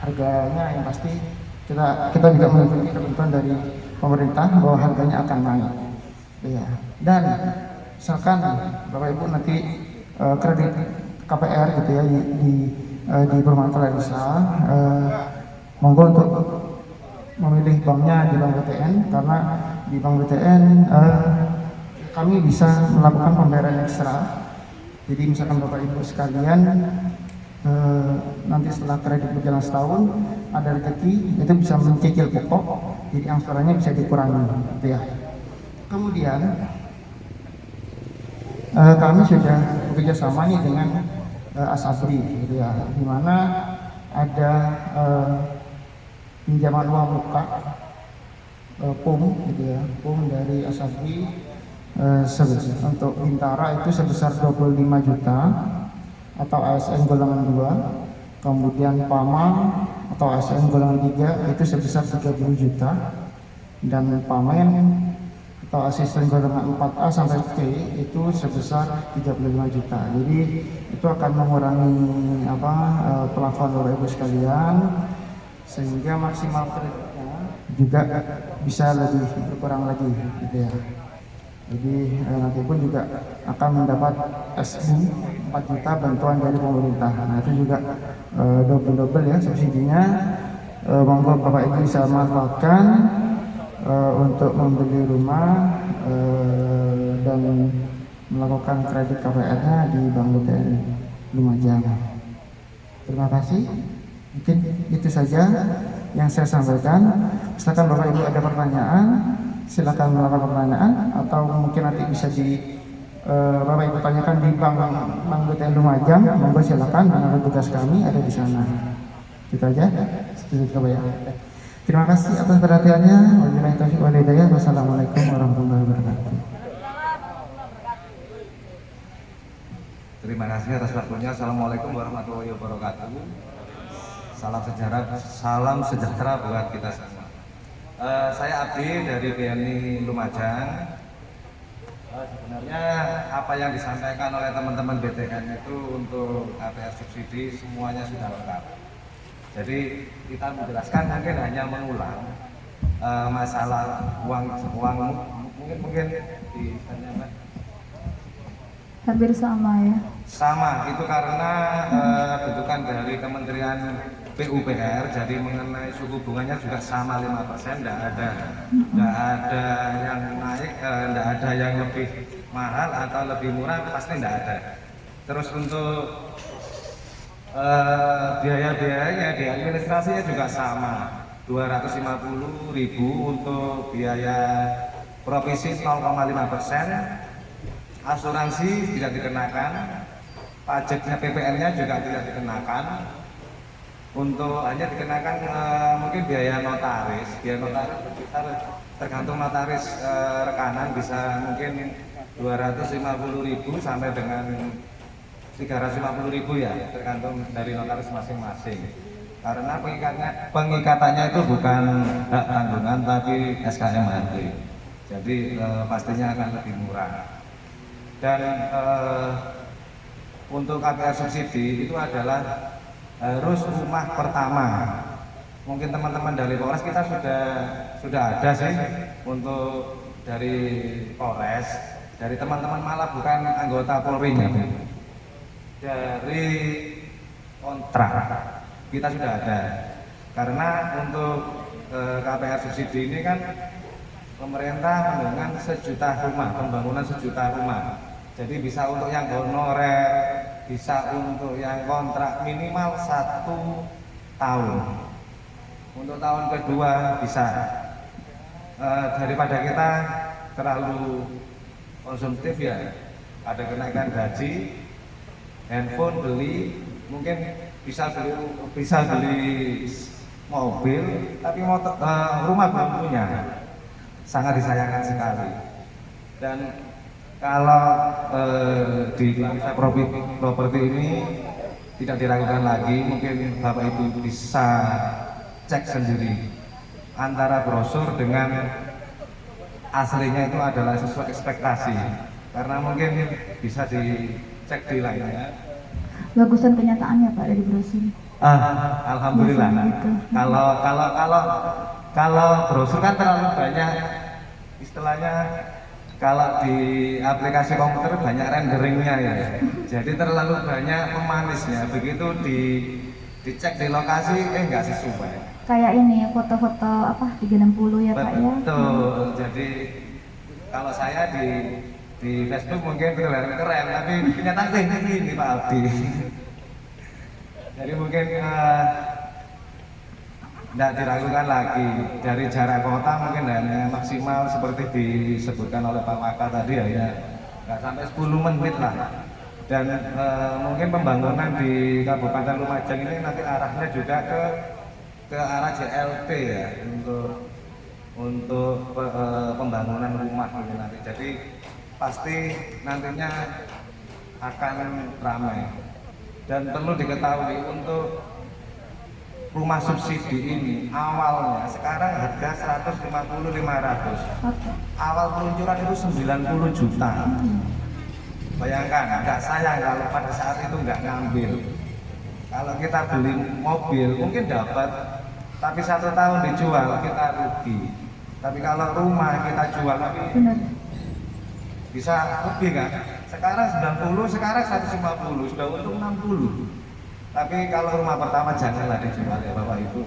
harganya yang pasti kita juga mengikuti ketentuan dari pemerintah bahwa harganya akan naik. Ya. Dan misalkan Bapak Ibu nanti kredit KPR gitu ya di perumahan Clarissa, monggo untuk memilih banknya di Bank BTN karena di Bank BTN kami bisa melakukan pembayaran ekstra. Jadi misalkan Bapak Ibu sekalian nanti setelah kredit berjalan setahun ada rezeki itu bisa mencicil pokok, jadi angsurannya bisa dikurangi gitu ya. Kemudian kami sudah bekerja sama nih dengan Asabri gitu ya, di mana ada pinjaman uang muka PUM gitu ya, PUM dari Asabri untuk Bintara itu sebesar 25 juta atau ASN golongan 2, kemudian PAMA atau ASN golongan 3 itu sebesar 30 juta, dan PAMEN atau asisten golongan 4A sampai C itu sebesar 35 juta. Jadi itu akan mengurangi plafon Bapak Ibu sekalian, sehingga maksimal kreditnya juga bisa lebih berkurang lagi gitu ya. Jadi nanti pun juga akan mendapat SBU 4 juta bantuan dari pemerintah. Nah itu juga double ya subsidinya. Monggo Bapak Ibu bisa manfaatkan untuk membeli rumah dan melakukan kredit KPR-nya di Bank BTN Lumajang. Terima kasih. Mungkin itu saja yang saya sampaikan. Silakan Bapak Ibu ada pertanyaan, silakan melakukan pertanyaan, atau mungkin nanti bisa Bapak Ibu tanyakan di Bank BTN Lumajang. Monggo silakan, karena tugas kami ada di sana. Itu aja. Terima kasih atas perhatiannya. Wabillahi taufiq wal hidayah. Wassalamualaikum warahmatullahi wabarakatuh. Terima kasih atas waktunya. Assalamualaikum warahmatullahi wabarakatuh. Salam sejahtera buat kita semua. Saya Abdi dari BNI Lumajang. Sebenarnya apa yang disampaikan oleh teman-teman BTN itu untuk KPR subsidi semuanya sudah lengkap. Jadi kita menjelaskan mungkin hanya mengulang masalah uang mungkin di Hampir sama ya. Sama, itu karena bentukan dari Kementerian PUPR, jadi mengenai suku bunganya juga sama 5%, tidak ada yang naik, tidak ada yang lebih mahal atau lebih murah, pasti tidak ada. Terus untuk biaya-biayanya di administrasinya juga sama, 250.000 untuk biaya provisi 0,5%, asuransi tidak dikenakan, pajaknya PPN-nya juga tidak dikenakan. Untuk hanya dikenakan mungkin biaya notaris berkisar tergantung notaris rekanan bisa mungkin 250.000 sampai dengan 350.000 ya, tergantung dari notaris masing-masing. Karena pengikatannya itu bukan hak tanggungan tapi SKMHT, jadi pastinya akan lebih murah. Dan untuk KPR subsidi itu adalah harus rumah pertama. Mungkin teman-teman dari Polres kita sudah ada sih untuk dari Polres, dari teman-teman malah bukan anggota Polri-nya, dari kontrak kita sudah ada. Karena untuk KPR subsidi ini kan pemerintah mendukung 1 juta rumah, pembangunan 1 juta rumah. Jadi bisa untuk yang honorer, bisa untuk yang kontrak minimal 1 tahun. untuk tahun kedua bisa. Daripada kita terlalu konsumtif ya, ada kenaikan gaji, handphone beli, mungkin bisa beli mobil, tapi rumah belum punya, sangat disayangkan sekali. Dan kalau di Clarissa Property ini tidak diragukan lagi, mungkin Bapak Ibu bisa cek sendiri antara brosur dengan aslinya itu adalah sesuai ekspektasi, karena mungkin bisa dicek di lainnya. Bagusan kenyataannya Pak dari brosur. Alhamdulillah. Kalau brosur kan terlalu banyak, istilahnya kalau di aplikasi komputer banyak renderingnya ya, jadi terlalu banyak pemanisnya. Begitu dicek di lokasi nggak sesuai. Kayak ini foto-foto apa 360 ya Pak ya. Betul. Jadi kalau saya di Facebook mungkin keren, tapi kenyataan ini Pak Aldi. Jadi mungkin tidak diragukan lagi, dari jarak kota mungkin hanya maksimal seperti disebutkan oleh Pak Maka tadi ya nggak sampai 10 menit lah. Dan mungkin pembangunan di Kabupaten Lumajang ini nanti arahnya juga ke arah JLT ya, untuk pembangunan rumah ini nanti. Jadi pasti nantinya akan ramai. Dan perlu diketahui, untuk rumah subsidi ini awalnya sekarang harga 150-500. Awal peluncuran itu 90 juta. Bayangkan, nggak sayang kalau pada saat itu nggak ngambil. Kalau kita beli mobil mungkin dapat, tapi 1 tahun dijual kita rugi. Tapi kalau rumah kita jual bisa lebih kan? Sekarang 90, sekarang 150, sudah untung 60. Tapi kalau rumah pertama janganlah dijual ya Bapak Ibu.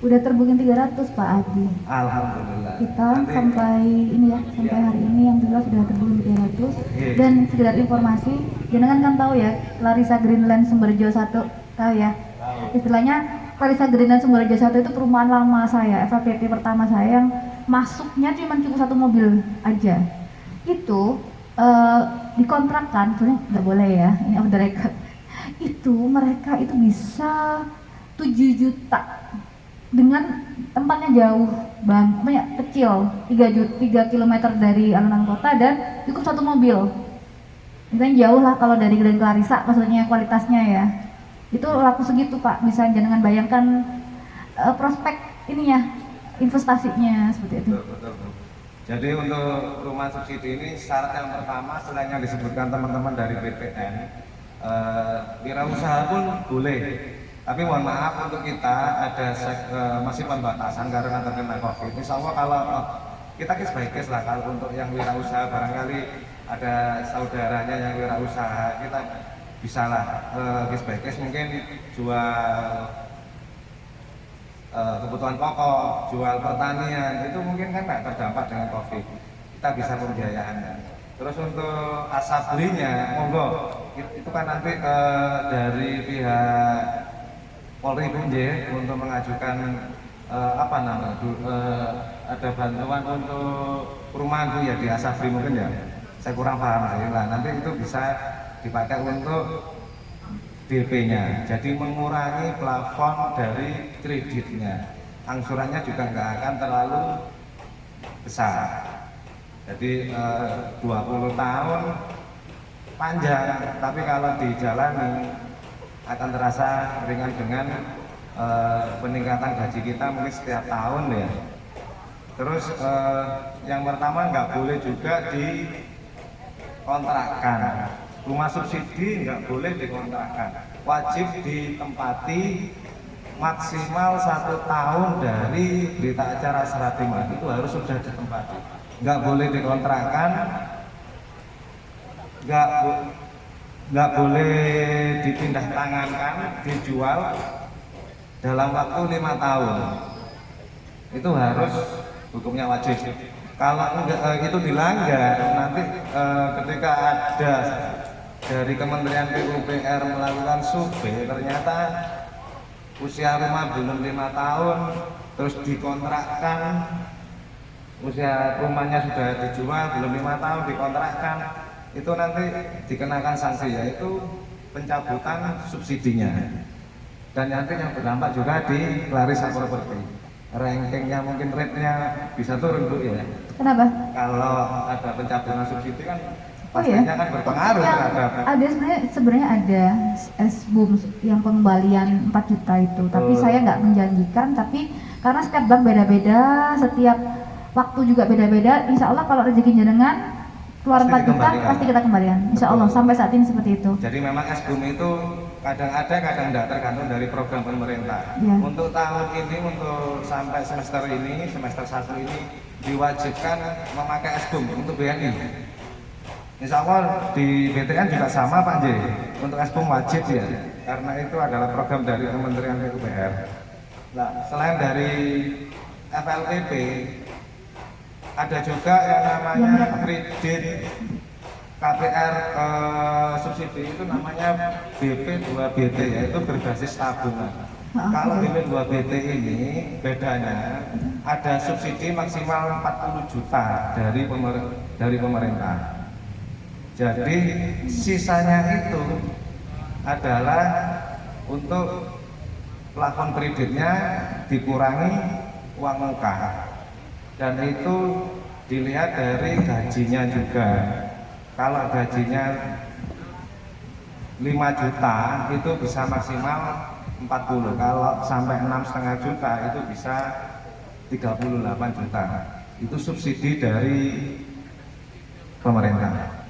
Udah terbooking 300 Pak Adi. Alhamdulillah. Kita sampai ini ya, sampai hari ini yang jelas sudah terbooking 300. Dan sekedar informasi, jenengan kan tahu ya, Clarissa Greenland Sumberjo 1, tahu ya? Istilahnya Clarissa Greenland Sumberjo 1 itu perumahan lama saya, FAPP pertama saya yang masuknya cuma cukup 1 mobil aja. Itu dikontrakkan, sebenarnya nggak boleh ya, ini off the record. Itu mereka itu bisa 7 juta dengan tempatnya jauh banget, kecil, 3 km dari alun-alun kota dan cukup 1 mobil. Itu yang jauh lah kalau dari Grand Clarissa, maksudnya kualitasnya ya. Itu laku segitu Pak, bisa jangan bayangkan prospek ininya, investasinya seperti itu. Betul. Jadi untuk rumah subsidi ini syarat yang pertama selain yang disebutkan teman-teman dari BPN, wirausaha pun boleh. Tapi mohon maaf untuk kita ada masih pembatasan karena terkena COVID. Insya Allah kalau kita case by case lah, kalau untuk yang wirausaha barangkali ada saudaranya yang wirausaha, kita bisa lah case by case, mungkin jual kebutuhan pokok, jual pertanian, itu mungkin kan nggak terdampak dengan COVID. Kita bisa pembiayaannya. Terus untuk asablinya, monggo, itu kan nanti dari pihak Polri Punje untuk mengajukan ada bantuan untuk perumahan Bu ya di Asabri mungkin ya. Saya kurang paham sih lah. Nanti itu bisa dipakai untuk DP-nya, jadi mengurangi plafon dari kreditnya. Angsurannya juga nggak akan terlalu besar. Jadi 20 tahun panjang, tapi kalau dijalani akan terasa ringan dengan peningkatan gaji kita mungkin setiap tahun ya. Terus yang pertama nggak boleh juga dikontrakkan. Rumah subsidi nggak boleh dikontrakkan, wajib ditempati maksimal 1 tahun dari berita acara serah terima, itu harus sudah ditempati. Nggak boleh dikontrakkan, nggak boleh dipindah tangankan, dijual dalam waktu 5 tahun. Itu harus, hukumnya wajib. Kalau itu dilanggar, nanti ketika ada dari Kementerian PUPR melakukan survei, ternyata usia rumah belum 5 tahun terus dikontrakkan, usia rumahnya sudah dijual belum 5 tahun dikontrakkan, itu nanti dikenakan sanksi, yaitu pencabutan subsidinya. Dan nanti yang berdampak juga di Clarissa Property, rankingnya mungkin rate-nya bisa turun Bu ya. Kenapa? Kalau ada pencabutan subsidi kan Oh ya, pastinya kan berpengaruh terhadap. ada sebenarnya ada S-boom yang pengembalian 4 juta itu, tapi saya nggak menjanjikan, tapi karena setiap bank beda-beda, setiap waktu juga beda-beda. Insya Allah kalau rezeki jenengan keluar 4 juta pasti kita kembalikan. Insya Allah sampai saat ini seperti itu. Jadi memang S-boom itu kadang ada, kadang tidak, tergantung dari program pemerintah. Ya. Untuk tahun ini, untuk sampai semester ini, semester 1 ini diwajibkan memakai S-boom untuk BNI. Insya Allah di BTN juga sama Pak J, untuk S-boom wajib ya, karena itu adalah program dari Kementerian PUPR. Nah, selain dari FLTP, ada juga yang namanya kredit KPR subsidi, itu namanya BP2BT, yaitu berbasis tabungan. Kalau BP2BT ini bedanya ada subsidi maksimal 40 juta dari pemerintah. Jadi sisanya itu adalah untuk plafon kreditnya dikurangi uang muka, dan itu dilihat dari gajinya juga. Kalau gajinya 5 juta itu bisa maksimal 40, kalau sampai 6,5 juta itu bisa 38 juta. Itu subsidi dari pemerintah.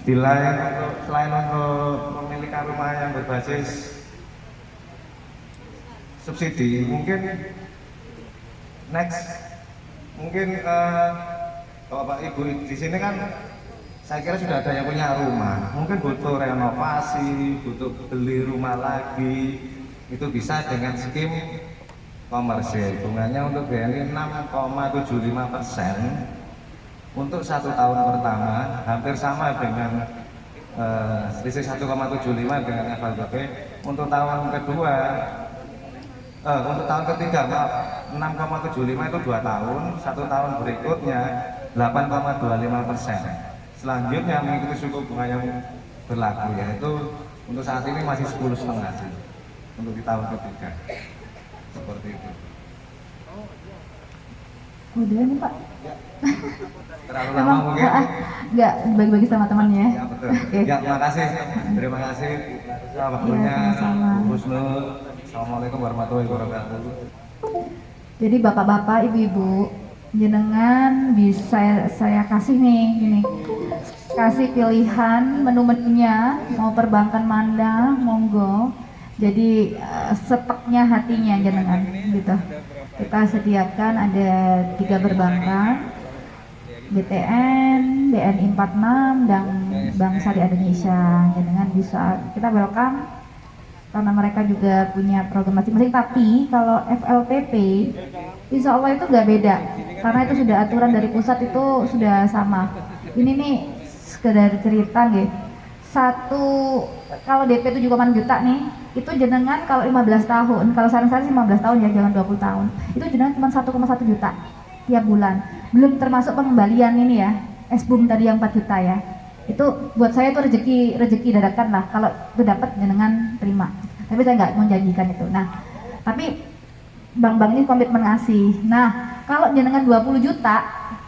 Selain untuk memiliki rumah yang berbasis subsidi, mungkin next, mungkin Bapak Ibu di sini kan saya kira sudah ada yang punya rumah, mungkin butuh renovasi, butuh beli rumah lagi, itu bisa dengan skim komersil. Bunganya untuk BNI 6,75%. Untuk 1 tahun pertama hampir sama dengan selisih 1,75 dengan FLTP. Untuk tahun kedua, untuk tahun ketiga maaf, 6,75 itu 2 tahun, 1 tahun berikutnya 8,25%. Selanjutnya mengikuti suku bunga yang berlaku, yaitu untuk saat ini masih 10,5 sih untuk di tahun ketiga, seperti itu. Udah nih Pak. Terlalu lama mungkin? Enggak, bagi-bagi sama temannya. Ya betul. Ya, terima kasih. Terima kasih waktunya. sama-sama. Bu Husnul. Assalamualaikum warahmatullahi wabarakatuh. Jadi bapak-bapak, ibu-ibu, jenengan bisa saya kasih nih gini. Kasih pilihan menu-menunya, mau perbankan mana, monggo. Jadi seteknya hatinya jenengan gitu. Kita sediakan ada 3 perbankan, BTN, BNI 46, dan Bank Syariah Indonesia. Jenengan bisa, kita welcome karena mereka juga punya program masing-masing. Tapi kalau FLTP, insya Allah itu nggak beda, karena itu sudah aturan dari pusat, itu sudah sama. Ini nih sekedar cerita nih. Kalau DP 7,6 juta nih, itu jenengan kalau 15 tahun, kalau saran saya 15 tahun ya, jangan 20 tahun. Itu jenengan cuma 1,1 juta tiap bulan. Belum termasuk pengembalian ini ya, S-boom tadi yang 4 juta ya. Itu buat saya itu rezeki dadakan lah, kalau itu dapat jenengan terima. Tapi saya nggak menjanjikan itu. Nah, tapi bank-bank ini komitmen ngasih. Nah, kalau jenengan 20 juta,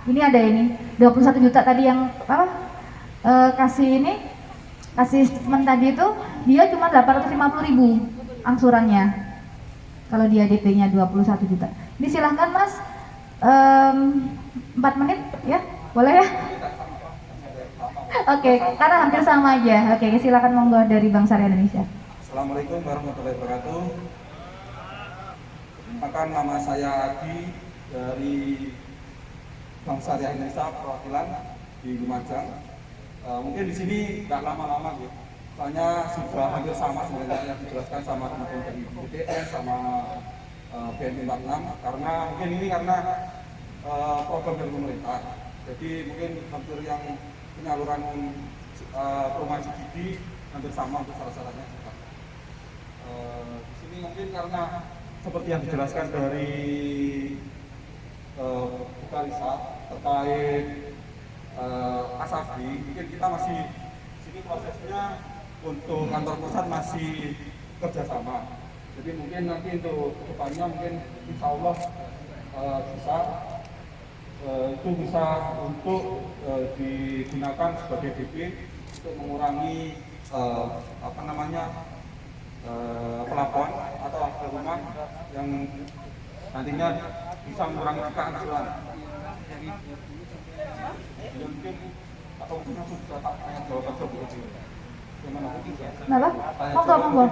ini ada ini 21 juta tadi yang kasih statement tadi itu, dia cuma 850.000 angsurannya kalau dia DP-nya 21 juta. Ini silahkan Mas, 4 menit ya, boleh ya? Oke, karena hampir sama aja. Oke, silakan monggo dari Bank Syariah Indonesia. Assalamualaikum warahmatullahi wabarakatuh. Perkenalkan, nama saya Adi dari Bank Syariah Indonesia perwakilan di Lumajang. Mungkin di sini nggak lama-lama gitu, soalnya sudah hampir sama sebenarnya yang dijelaskan sama teman-teman dari BTN sama BNI 46, karena mungkin ini karena program dari pemerintah. Jadi mungkin hampir yang penyaluran perumahan subsidi hampir sama untuk syarat-syaratnya. Di sini mungkin karena seperti yang dijelaskan dari Bu Kalisa terkait Asafi, mungkin kita masih sini prosesnya untuk kantor pusat masih kerjasama. Jadi mungkin nanti untuk depannya mungkin insya Allah bisa itu bisa untuk digunakan sebagai DP untuk mengurangi pelapon atau akte rumah yang nantinya bisa mengurangi keangsuran. Jadi mungkin atau mungkin langsung bisa tanya jawab aja Bu. Gimana? Kenapa? Monggo.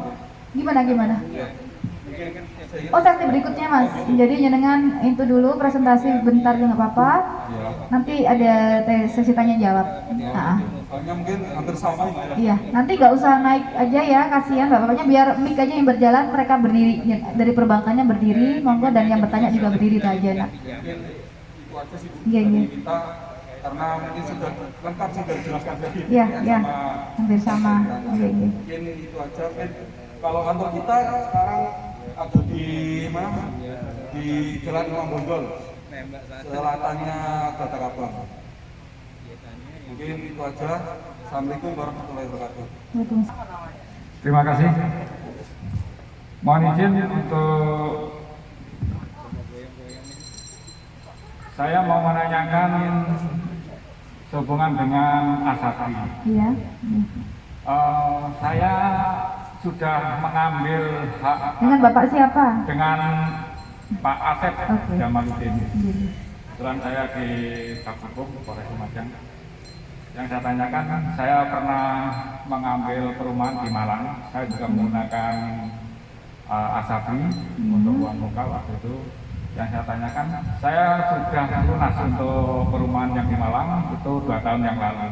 Gimana? Ya. Oh, sesi berikutnya Mas. Jadi jenengan itu dulu presentasi bentar nggak apa-apa. Ya. Nanti ada sesi tanya jawab. Soalnya mungkin hampir sama ya. Iya, nanti nggak usah naik aja ya, kasihan bapaknya, biar mic aja yang berjalan, mereka berdiri dari perbankannya berdiri, monggo, dan yang bertanya juga berdiri aja nak. Mungkin itu aja sih Bu. Iya. Kita karena mungkin sudah lengkap sudah dijelaskan tadi. Iya, hampir sama. Iya. Mungkin itu aja. Mungkin kalau kantor kita sekarang ada di mana? Di Jalan Imam Bonjol, selatannya Kota Kabang. Mungkin itu aja. Assalamualaikum warahmatullahi wabarakatuh. Terima kasih. Mohon izin untuk saya mau menanyakan sehubungan dengan Asafi. Iya. Saya sudah mengambil hak Dengan Bapak siapa? dengan Pak Asep Oke. Jamaluddin. Iya. Kebetulan saya di Kaphukum Polres Lumajang. Yang saya tanyakan, saya pernah mengambil perumahan di Malang. Saya juga menggunakan Asafi untuk uang muka waktu itu. Yang saya tanyakan, saya sudah lunas untuk perumahan yang di Malang itu 2 tahun yang lalu.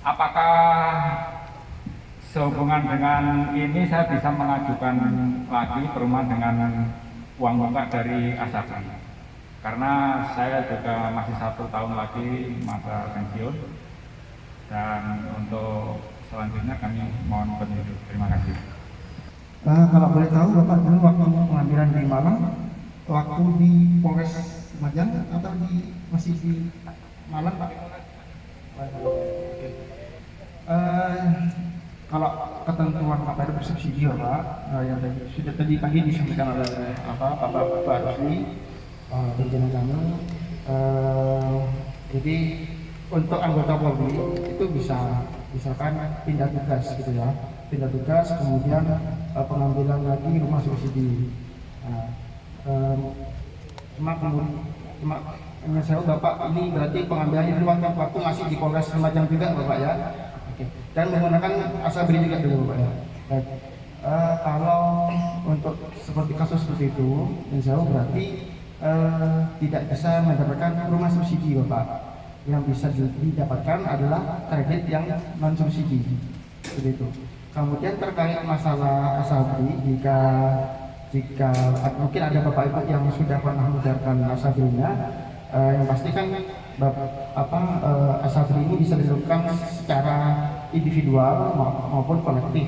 Apakah sehubungan dengan ini saya bisa mengajukan lagi perumahan dengan uang muka dari Asafi? Karena saya juga masih 1 tahun lagi masa pensiun. Dan untuk selanjutnya kami mohon petunjuk. Terima kasih. Kalau boleh tahu Bapak dulu waktu pengambilan di Malang, waktu di Polres Lumajang atau masih di Malang Pak? Kalau ketentuan KPR bersubsidi Pak, yang sudah tadi pagi disampaikan oleh Bapak Rusli, pimpinan kami, jadi untuk anggota Polri itu misalkan pindah tugas gitu ya, pindah tugas kemudian pengambilan lagi rumah subsidi. Cuma saya Bapak ini berarti pengambilannya di waktu masih di Polres Lumajang juga Bapak ya. Oke. Dan menggunakan Asabri juga dulu Bapak ya. Baik. Kalau untuk seperti kasus seperti itu, insya Allah berarti tidak bisa mendapatkan rumah subsidi Bapak. Yang bisa didapatkan adalah kredit yang non subsidi seperti itu. Kemudian terkait masalah Asabri, jika mungkin ada Bapak Ibu yang sudah pernah mengeluarkan Asabrinya, yang pasti kan Asabri ini bisa dilakukan secara individual maupun kolektif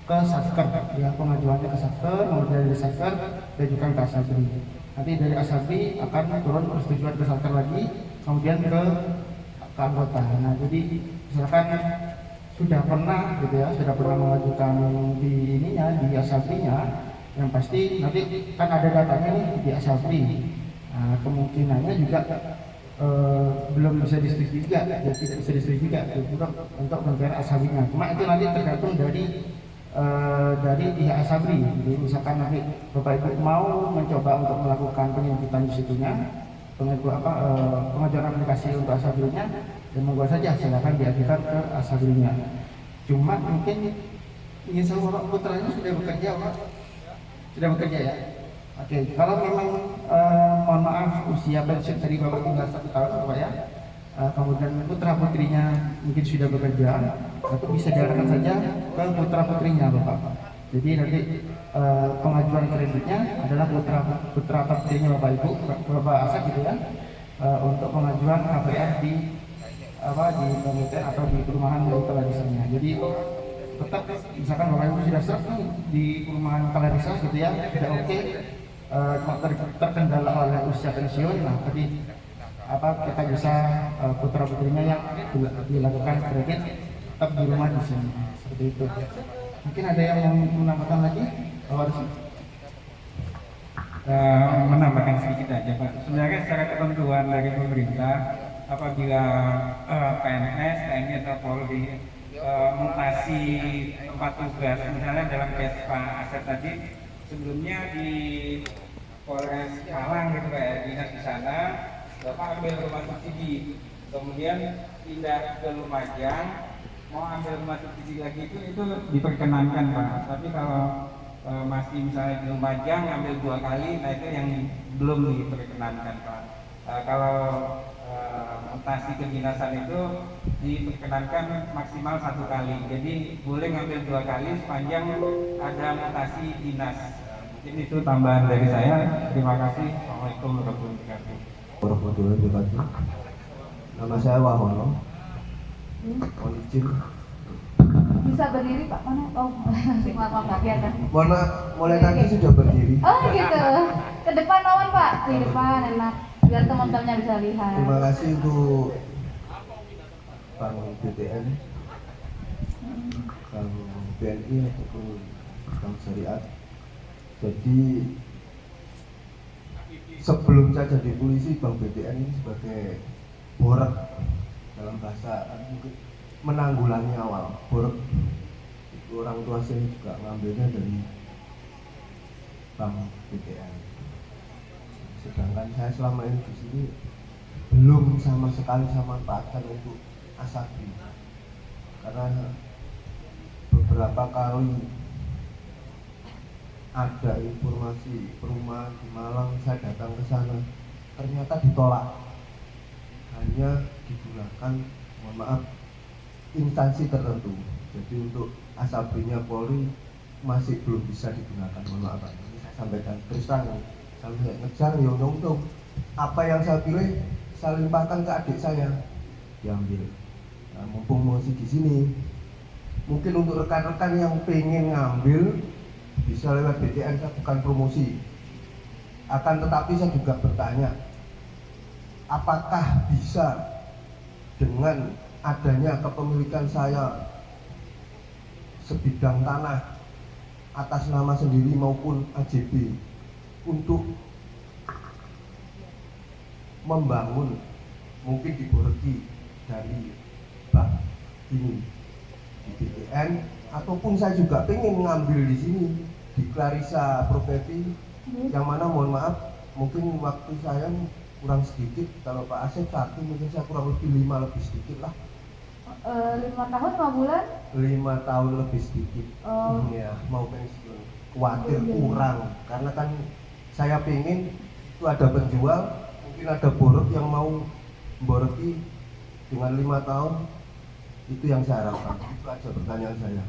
ke Satker, ya, pengajuannya ke Satker, kemudian dari Satker diajukan ke Asabri. Nanti dari Asabri akan turun persetujuan ke Satker lagi, kemudian ke anggota. Nah, jadi misalkan sudah pernah gitu ya, sudah pernah mengajukan di Asabrinya, yang pasti nanti kan ada datanya nih di Asabri. Nah, kemungkinannya juga belum bisa disetujui juga, ya, tidak bisa disetujui juga untuk pembayaran Asabrinya. Cuma itu nanti tergantung dari pihak Asabri. Jadi misalkan nanti Bapak Ibu mau mencoba untuk melakukan penyambutan di situnya, pengajuan aplikasi untuk Asabrinya, dan monggo saja silakan diajukan ke Asabrinya. Cuma mungkin ingin sama Pak putranya sudah bekerja Pak, sudah bekerja ya. Oke, kalau memang mohon maaf usia pensiun dari Bapak tinggal 1 tahun Bapak ya, kemudian putra putrinya mungkin sudah bekerja, itu bisa diarahkan saja ke putra putrinya Bapak. Jadi nanti pengajuan kreditnya adalah putra putrinya Bapak Ibu, Bapak Asep gitu ya, untuk pengajuan KPR di komite atau di perumahan yang telah disediakan. Jadi tetap misalkan Bapak Ibu sudah serve nih di perumahan Clarissa gitu ya, tidak oke, cuma terkendala oleh usia pensiun, nah tadi kita bisa putra putrinya yang dilakukan kredit tetap di rumah di sini, seperti itu. Mungkin ada yang mau menambahkan lagi, Pak Warsi? Menambahkan sedikit aja Pak. Sebenarnya secara ketentuan dari pemerintah, apabila PNS, TNI atau Polri mutasi tempat tugas, misalnya dalam case Pak Asep tadi, sebelumnya di Polres Malang gitu kayak dinas di sana, Bapak ambil rumah subsidi, kemudian pindah ke Lumajang, mau ambil rumah subsidi lagi itu diperkenankan Pak. Tapi kalau masih misalnya di Lumajang ambil 2 kali, nah itu yang belum diperkenankan Pak. Kalau mutasi kedinasan itu diperkenankan maksimal 1 kali, jadi boleh ngambil 2 kali sepanjang ada mutasi dinas. Mungkin itu tambahan dari saya. Terima kasih. Assalamualaikum warahmatullahi wabarakatuh. Nama saya Wahono. Mohon izin. Bisa berdiri Pak, mana? Oh, maaf nggak kelihatan. Mulai nanti sudah berdiri. Oh gitu. Ke depan lawan Pak, di depan enak. Biar teman-temannya bisa lihat. Terima kasih untuk Bank BTN, Bank BNI ataupun Bank Syariah. Jadi sebelum saya jadi polisi, Bank BTN ini sebagai borek dalam bahasa mungkin menanggulangi awal borek. Itu orang tua saya juga ngambilnya dari Bank BTN. Sedangkan saya selama ini di sini belum sama sekali sama manfaatkan untuk Asabi, karena beberapa kali ada informasi perumahan di Malang, saya datang ke sana ternyata ditolak, hanya digunakan, mohon maaf, instansi tertentu. Jadi untuk Asabinya Polri masih belum bisa digunakan, mohon maaf. Ini saya sampaikan terus terang. Sampai ngejar ya untung apa yang saya pilih saya limpahkan ke adik saya diambil. Nah, mumpung masih di sini, mungkin untuk rekan-rekan yang pengen ngambil bisa lewat BTN, saya bukan promosi. Akan tetapi saya juga bertanya, apakah bisa dengan adanya kepemilikan saya sebidang tanah atas nama sendiri maupun AJB untuk membangun mungkin diboreki dari bank ini di BTN, ataupun saya juga pengen ngambil di sini di Clarissa Property, yang mana mohon maaf mungkin waktu saya kurang sedikit, kalau Pak Asep 1 mungkin saya kurang lebih 5 lebih sedikit lah. 5 tahun 5 bulan? 5 tahun lebih sedikit. Ya, mau pensiun khawatir kurang, karena kan saya pengen itu ada penjual, mungkin ada borok yang mau boreki dengan 5 tahun, itu yang saya harapkan. Itu aja pertanyaan saya.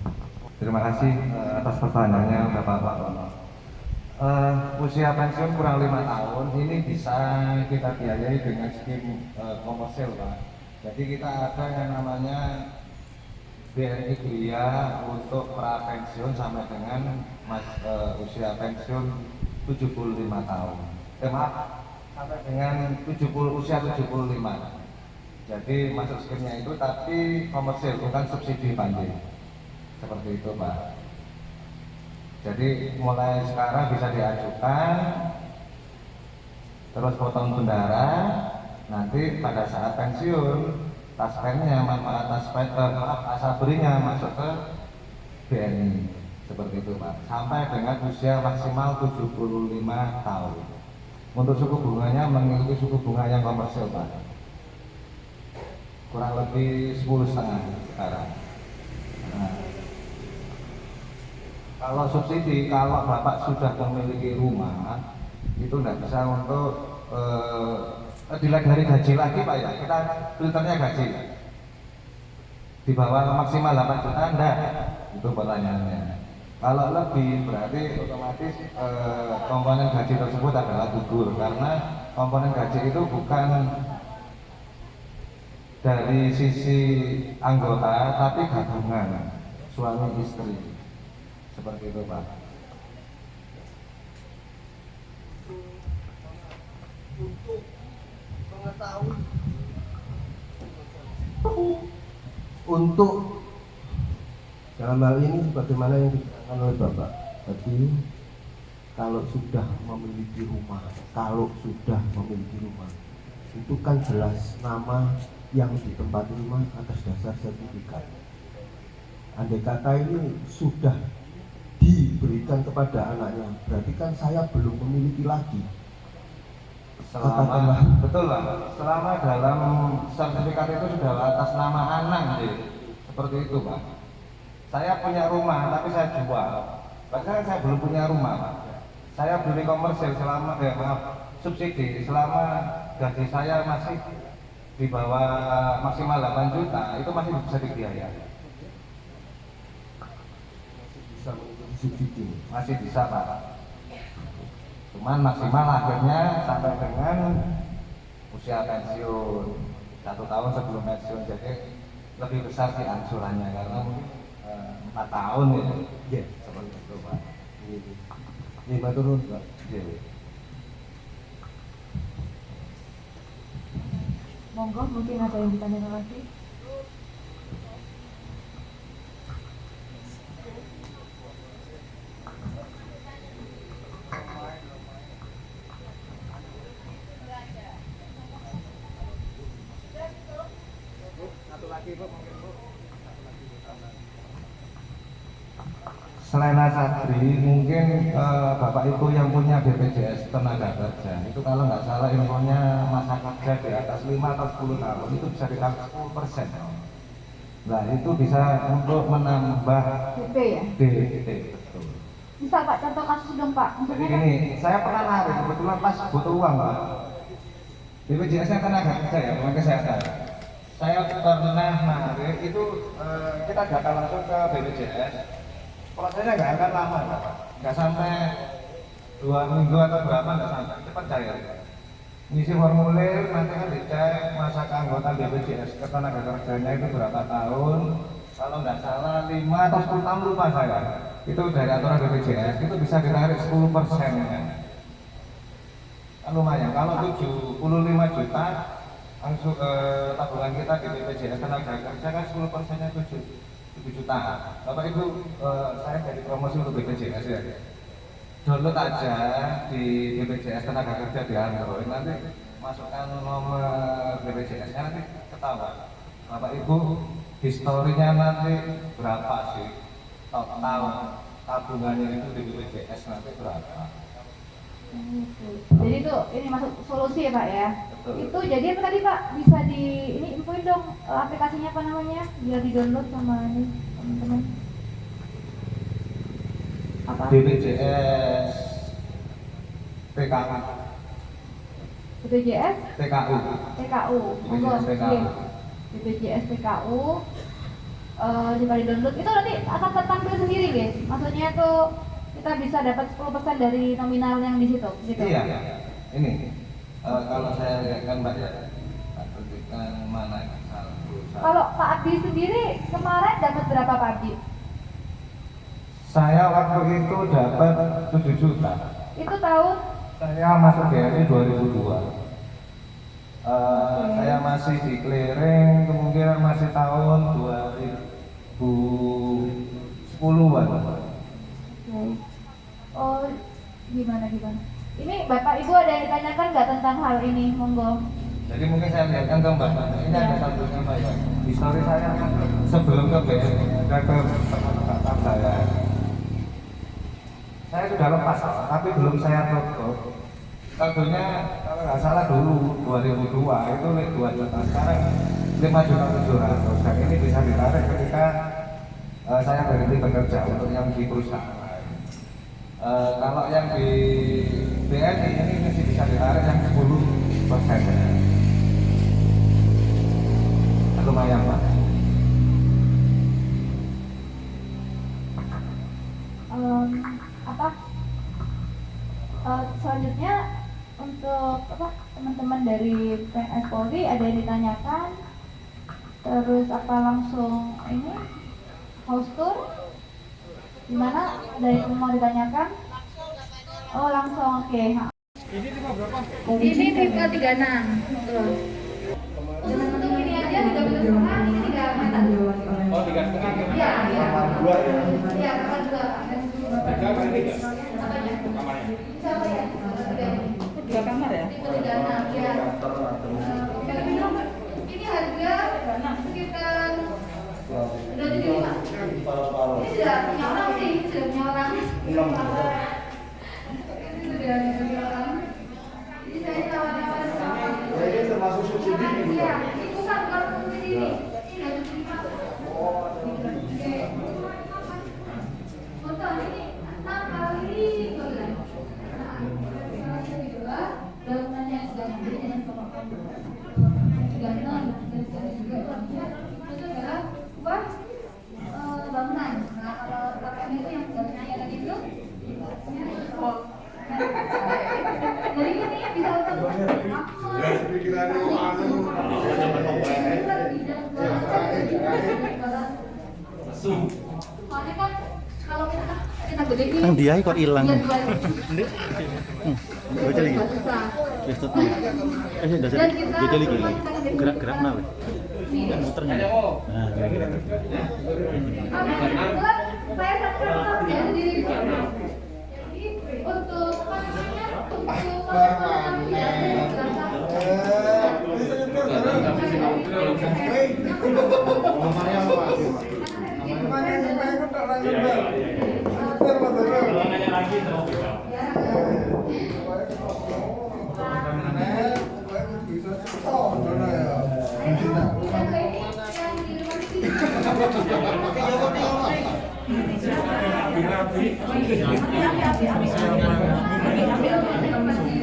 Terima kasih atas pertanyaannya Bapak-Bapak. Usia pensiun kurang 5 tahun ini bisa kita biayai dengan skim komersil Pak. Jadi kita ada yang namanya BNI Kuliah untuk pra pensiun sampai dengan usia pensiun 75 tahun. Maaf, sampai dengan usia 75. Jadi masuk skimnya itu tapi komersil, bukan subsidi banding. Seperti itu Pak. Jadi mulai sekarang bisa diajukan, terus potong bendara, nanti pada saat pensiun taspennya, manfaat asabrinya masuk ke BNI. Seperti itu Pak, sampai dengan usia maksimal 75 tahun. Untuk suku bunganya mengikuti suku bunga yang komersil Pak, kurang lebih 10,5 sekarang. Nah, kalau subsidi, kalau Bapak sudah memiliki rumah, itu tidak bisa untuk dilihat dari gaji lagi Pak ya, kita filternya gaji. Di bawah maksimal 8 juta enggak, itu pertanyaannya. Kalau lebih berarti otomatis komponen gaji tersebut adalah gugur, karena komponen gaji itu bukan dari sisi anggota tapi gabungan suami istri. Seperti itu Pak. Untuk mengetahui untuk dalam hal ini sebagaimana yang dikatakan oleh Bapak tadi, kalau sudah memiliki rumah itu kan jelas nama yang ditempati rumah atas dasar sertifikat. Andai kata ini sudah diberikan kepada anaknya, berarti kan saya belum memiliki lagi. Betul Pak, selama dalam sertifikat itu sudah atas nama anak, seperti itu Pak. Saya punya rumah tapi saya jual, bahkan saya belum punya rumah Pak. Saya beli komersil selama subsidi selama gaji saya masih di bawah maksimal 8 juta, itu masih bisa dibiayai. Bisa mengikuti subsidi, masih bisa Pak. Cuman maksimal akhirnya sampai dengan usia pensiun 1 tahun sebelum pensiun, jadi lebih besar sih angsurannya karena mungkin 4 tahun ya. Seperti itu Pak. Ini Pak turun Pak. Monggo, mungkin ada yang ditanyakan lagi. Selain Asabri, mungkin Bapak Ibu yang punya BPJS tenaga kerja itu kalau nggak salah infonya masa kerja di atas 5 atau 10 tahun itu bisa ditambah 10%. Nah itu bisa untuk menambah DP ya? DP, betul. Bisa Pak contoh kasus dong Pak? Jadi gini, saya pernah narik kebetulan pas butuh uang Pak. BPJS-nya tenaga kerja ya, tenaga kesehatan. Saya pernah narik itu kita datang langsung ke BPJS. Prosesnya nggak akan lama, nggak sampai 2 minggu atau berapa, nggak sampai, cepat cair. Ngisi formulir, nanti kan dicek masa keanggotaan BPJS ketenaga kerjanya itu berapa tahun. Kalau nggak salah 5 atau 10 tahun lupa saya. Itu dari aturan BPJS itu bisa ditarik 10%-nya. Kan lumayan. Kalau 75 juta langsung ke tabungan kita di BPJS tenaga kerja kan 10%-nya 7 juta. Bapak Ibu, saya jadi promosi untuk BPJS ya. Download aja di BPJS tenaga kerja di Android, nanti masukkan nomor BPJS-nya, nanti ketahuan. Bapak Ibu, historinya nanti berapa sih total tabungannya itu di BPJS nanti berapa? Jadi itu ini masuk solusi ya Pak ya. Betul. Itu jadi apa tadi Pak? Bisa di ini infoin dong aplikasinya apa namanya biar di download sama ini teman-teman. Apa? BPJS TKU. BPJS TKU. TKU. BPJS TKU. BPJS TKU. Jika di download itu nanti akan tertampil sendiri guys. Maksudnya tuh kita bisa dapat 10% dari nominal yang di situ gitu. Iya. Ini kalau saya lihatkan Mbak ya, tunjukkan mana Kalau Pak Abdi sendiri kemarin dapat berapa Pak Abdi? Saya waktu itu dapat 7 juta. Itu tahun? Saya masuk BRI 2002. Saya masih di clearing kemungkinan masih tahun 2010-an. Oh, gimana? Ini Bapak Ibu ada yang ditanyakan nggak tentang hal ini? Monggo. Jadi mungkin saya lihatkan ke Mbak. Ini ada satu Pak ya. Histori saya sebelum ke BRI, ke tempat saya. Saya sudah lepas, tapi belum saya tutup. Tentunya kalau nggak salah dulu 2002 itu 2 juta, sekarang 5.700.000. Dan ini bisa ditarik ketika saya berhenti bekerja untuk yang di perusahaan. Kalau yang di BNI ini masih bisa ditarik yang 10%. Lumayan Pak. Selanjutnya untuk teman-teman dari PNS Polri ada yang ditanyakan, terus apa langsung ini house tour. Gimana? Dari mau ditanyakan? Oh langsung, oke. Ini tipe berapa? Ini tipe 36. Terus. Untuk ini aja 3,5 meter, ini 3 meter. Oh, 3,5. Iya, iya. Dua. Iya, kamar 2. Tiga apa ini? Apanya? Kamarnya. Siapa ya? 2 kamar ya? Tipe 36, ya. Ini harga sekitar 275. Ini sudah punya orang sih, ini sudah punya orang. Ini sudah punya orang. Jadi saya tawar-tawar sama. Ini termasuk subsidi ini. Iya, ini bukan subsidi ini. Ini nggak subsidi masuk. Oke. Foto ini 6 kali 12. Nah, kedua, bangunannya ganteng sama kamu. Ganteng, dan juga itu adalah upah bangunan. Nah, kalau KPM itu yang bangunannya tadi itu, jadi ini bisa untuk soalnya kan kalau kita gede ini Kang dia kok hilang. Baca lagi. Baca lagi. Gerak-gerak nawe. Kan muternya. Nah, kira-kira. Saya sampai sendiri. Jadi untuk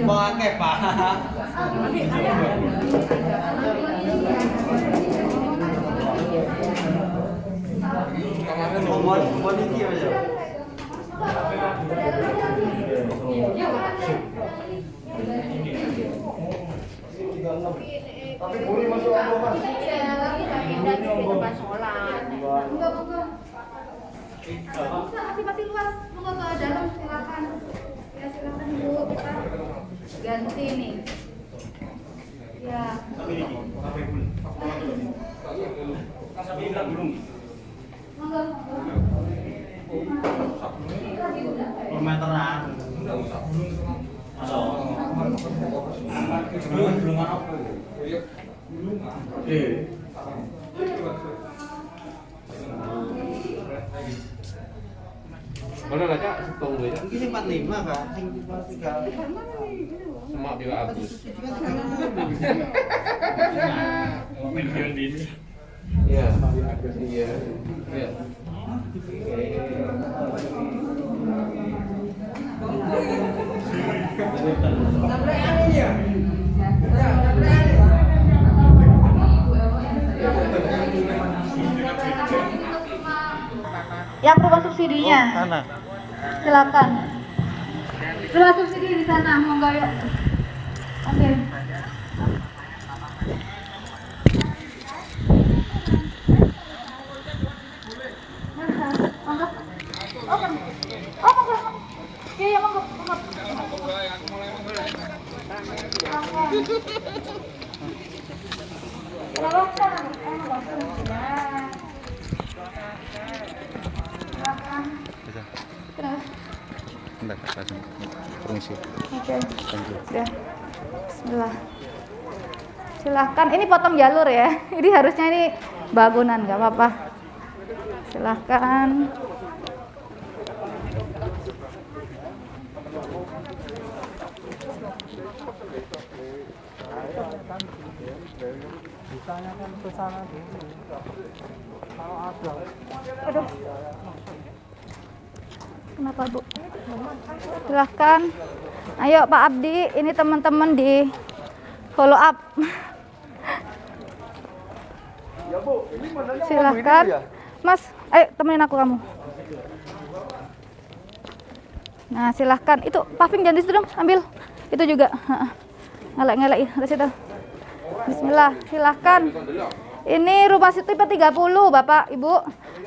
Mau akeh, Pak. Tapi boleh masuk apa Mas? Masih luas, mau ke dalam silakan. Ya silakan dulu kita ganti nih. Ya. Meteran. Belum apa? Boleh lah, Cak. Tunggu ya. Mungkin 45 Kak, sing 3. Semak Bila Agus. Iya. Iya. Iya. Yang rumah subsidinya. Mana? Silakan. Rumah subsidi di sana, monggo yuk. Ambil. Monggo. Oh, monggo. Iya, monggo. Enggak, langsung permisi. Oke. Thank you. Ya. Bismillah. Silahkan, ini potong jalur ya. Ini harusnya ini bangunan, nggak apa-apa. Silahkan. Ditanyakan ke sana dulu. Kalau ada. Aduh. Kenapa Bu? Silahkan. Ayo Pak Abdi, ini teman-teman di follow up. Ya Bu, ini modalnya Silahkan. ya? Mas, ayo temenin aku kamu. Nah silahkan. Itu paving jangan di situ dong, ambil. Itu juga. Ngelek-ngelek dari situ. Bismillah, silahkan. Ini rumah tipe 30 Bapak, Ibu.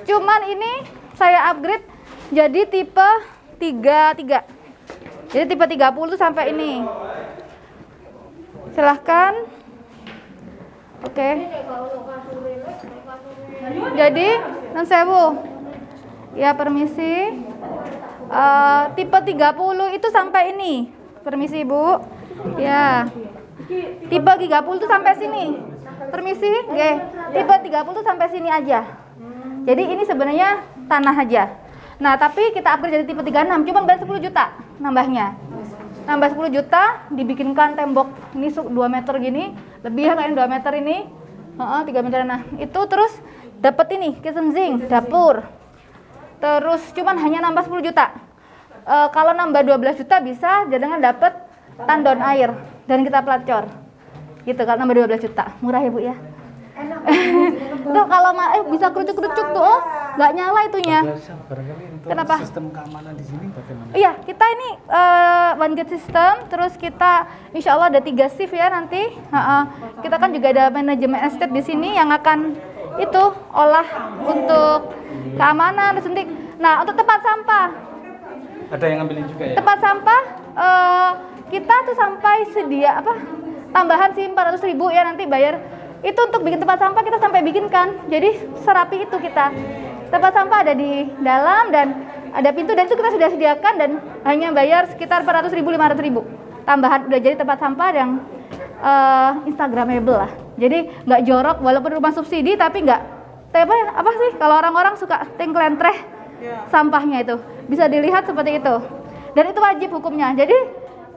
Cuman ini saya upgrade jadi tipe 33. Jadi tipe 30 sampai ini. Silahkan. Oke. Jadi non sewu. Ya permisi. Tipe 30 itu sampai ini. Permisi Bu. Ya. Tipe 30 itu sampai sini. Permisi. Oke. Tipe 30 itu sampai sini aja. Jadi ini sebenarnya tanah aja. Nah, tapi kita upgrade jadi tipe 36, cuma bayar 10 juta nambahnya. Nambah 10 juta, dibikinkan tembok ini 2 meter gini, lebih kayak 2 meter ini. 3 meter. Nah, itu terus dapat ini kitchen sink, dapur. Terus cuman hanya nambah 10 juta. Kalau nambah 12 juta bisa jangan dapat tandon air dan kita pelacor. Gitu kalau nambah 12 juta. Murah ya, Bu ya? Tuh kalau bisa kerucuk-kerucuk tuh, oh nggak nyala itunya. Kenapa? Sistem keamanan di sini bagaimana? Iya, kita ini one gate system, terus kita insya Allah ada 3 shift ya nanti. Kita kan juga ada manajemen estate di sini yang akan itu olah untuk keamanan, suntik. Nah, untuk tempat sampah. Ada yang ngambilin juga ya? Tempat sampah kita tuh sampai sedia apa? Tambahan sih 400.000 ya nanti bayar. Itu untuk bikin tempat sampah kita sampai bikinkan. Jadi serapi itu kita. Tempat sampah ada di dalam dan ada pintu dan itu kita sudah sediakan dan hanya bayar sekitar 400.000 500.000. Tambahan udah jadi tempat sampah yang instagramable lah. Jadi nggak jorok walaupun rumah subsidi tapi nggak apa sih kalau orang-orang suka tengklentreh sampahnya itu. Bisa dilihat seperti itu. Dan itu wajib hukumnya. Jadi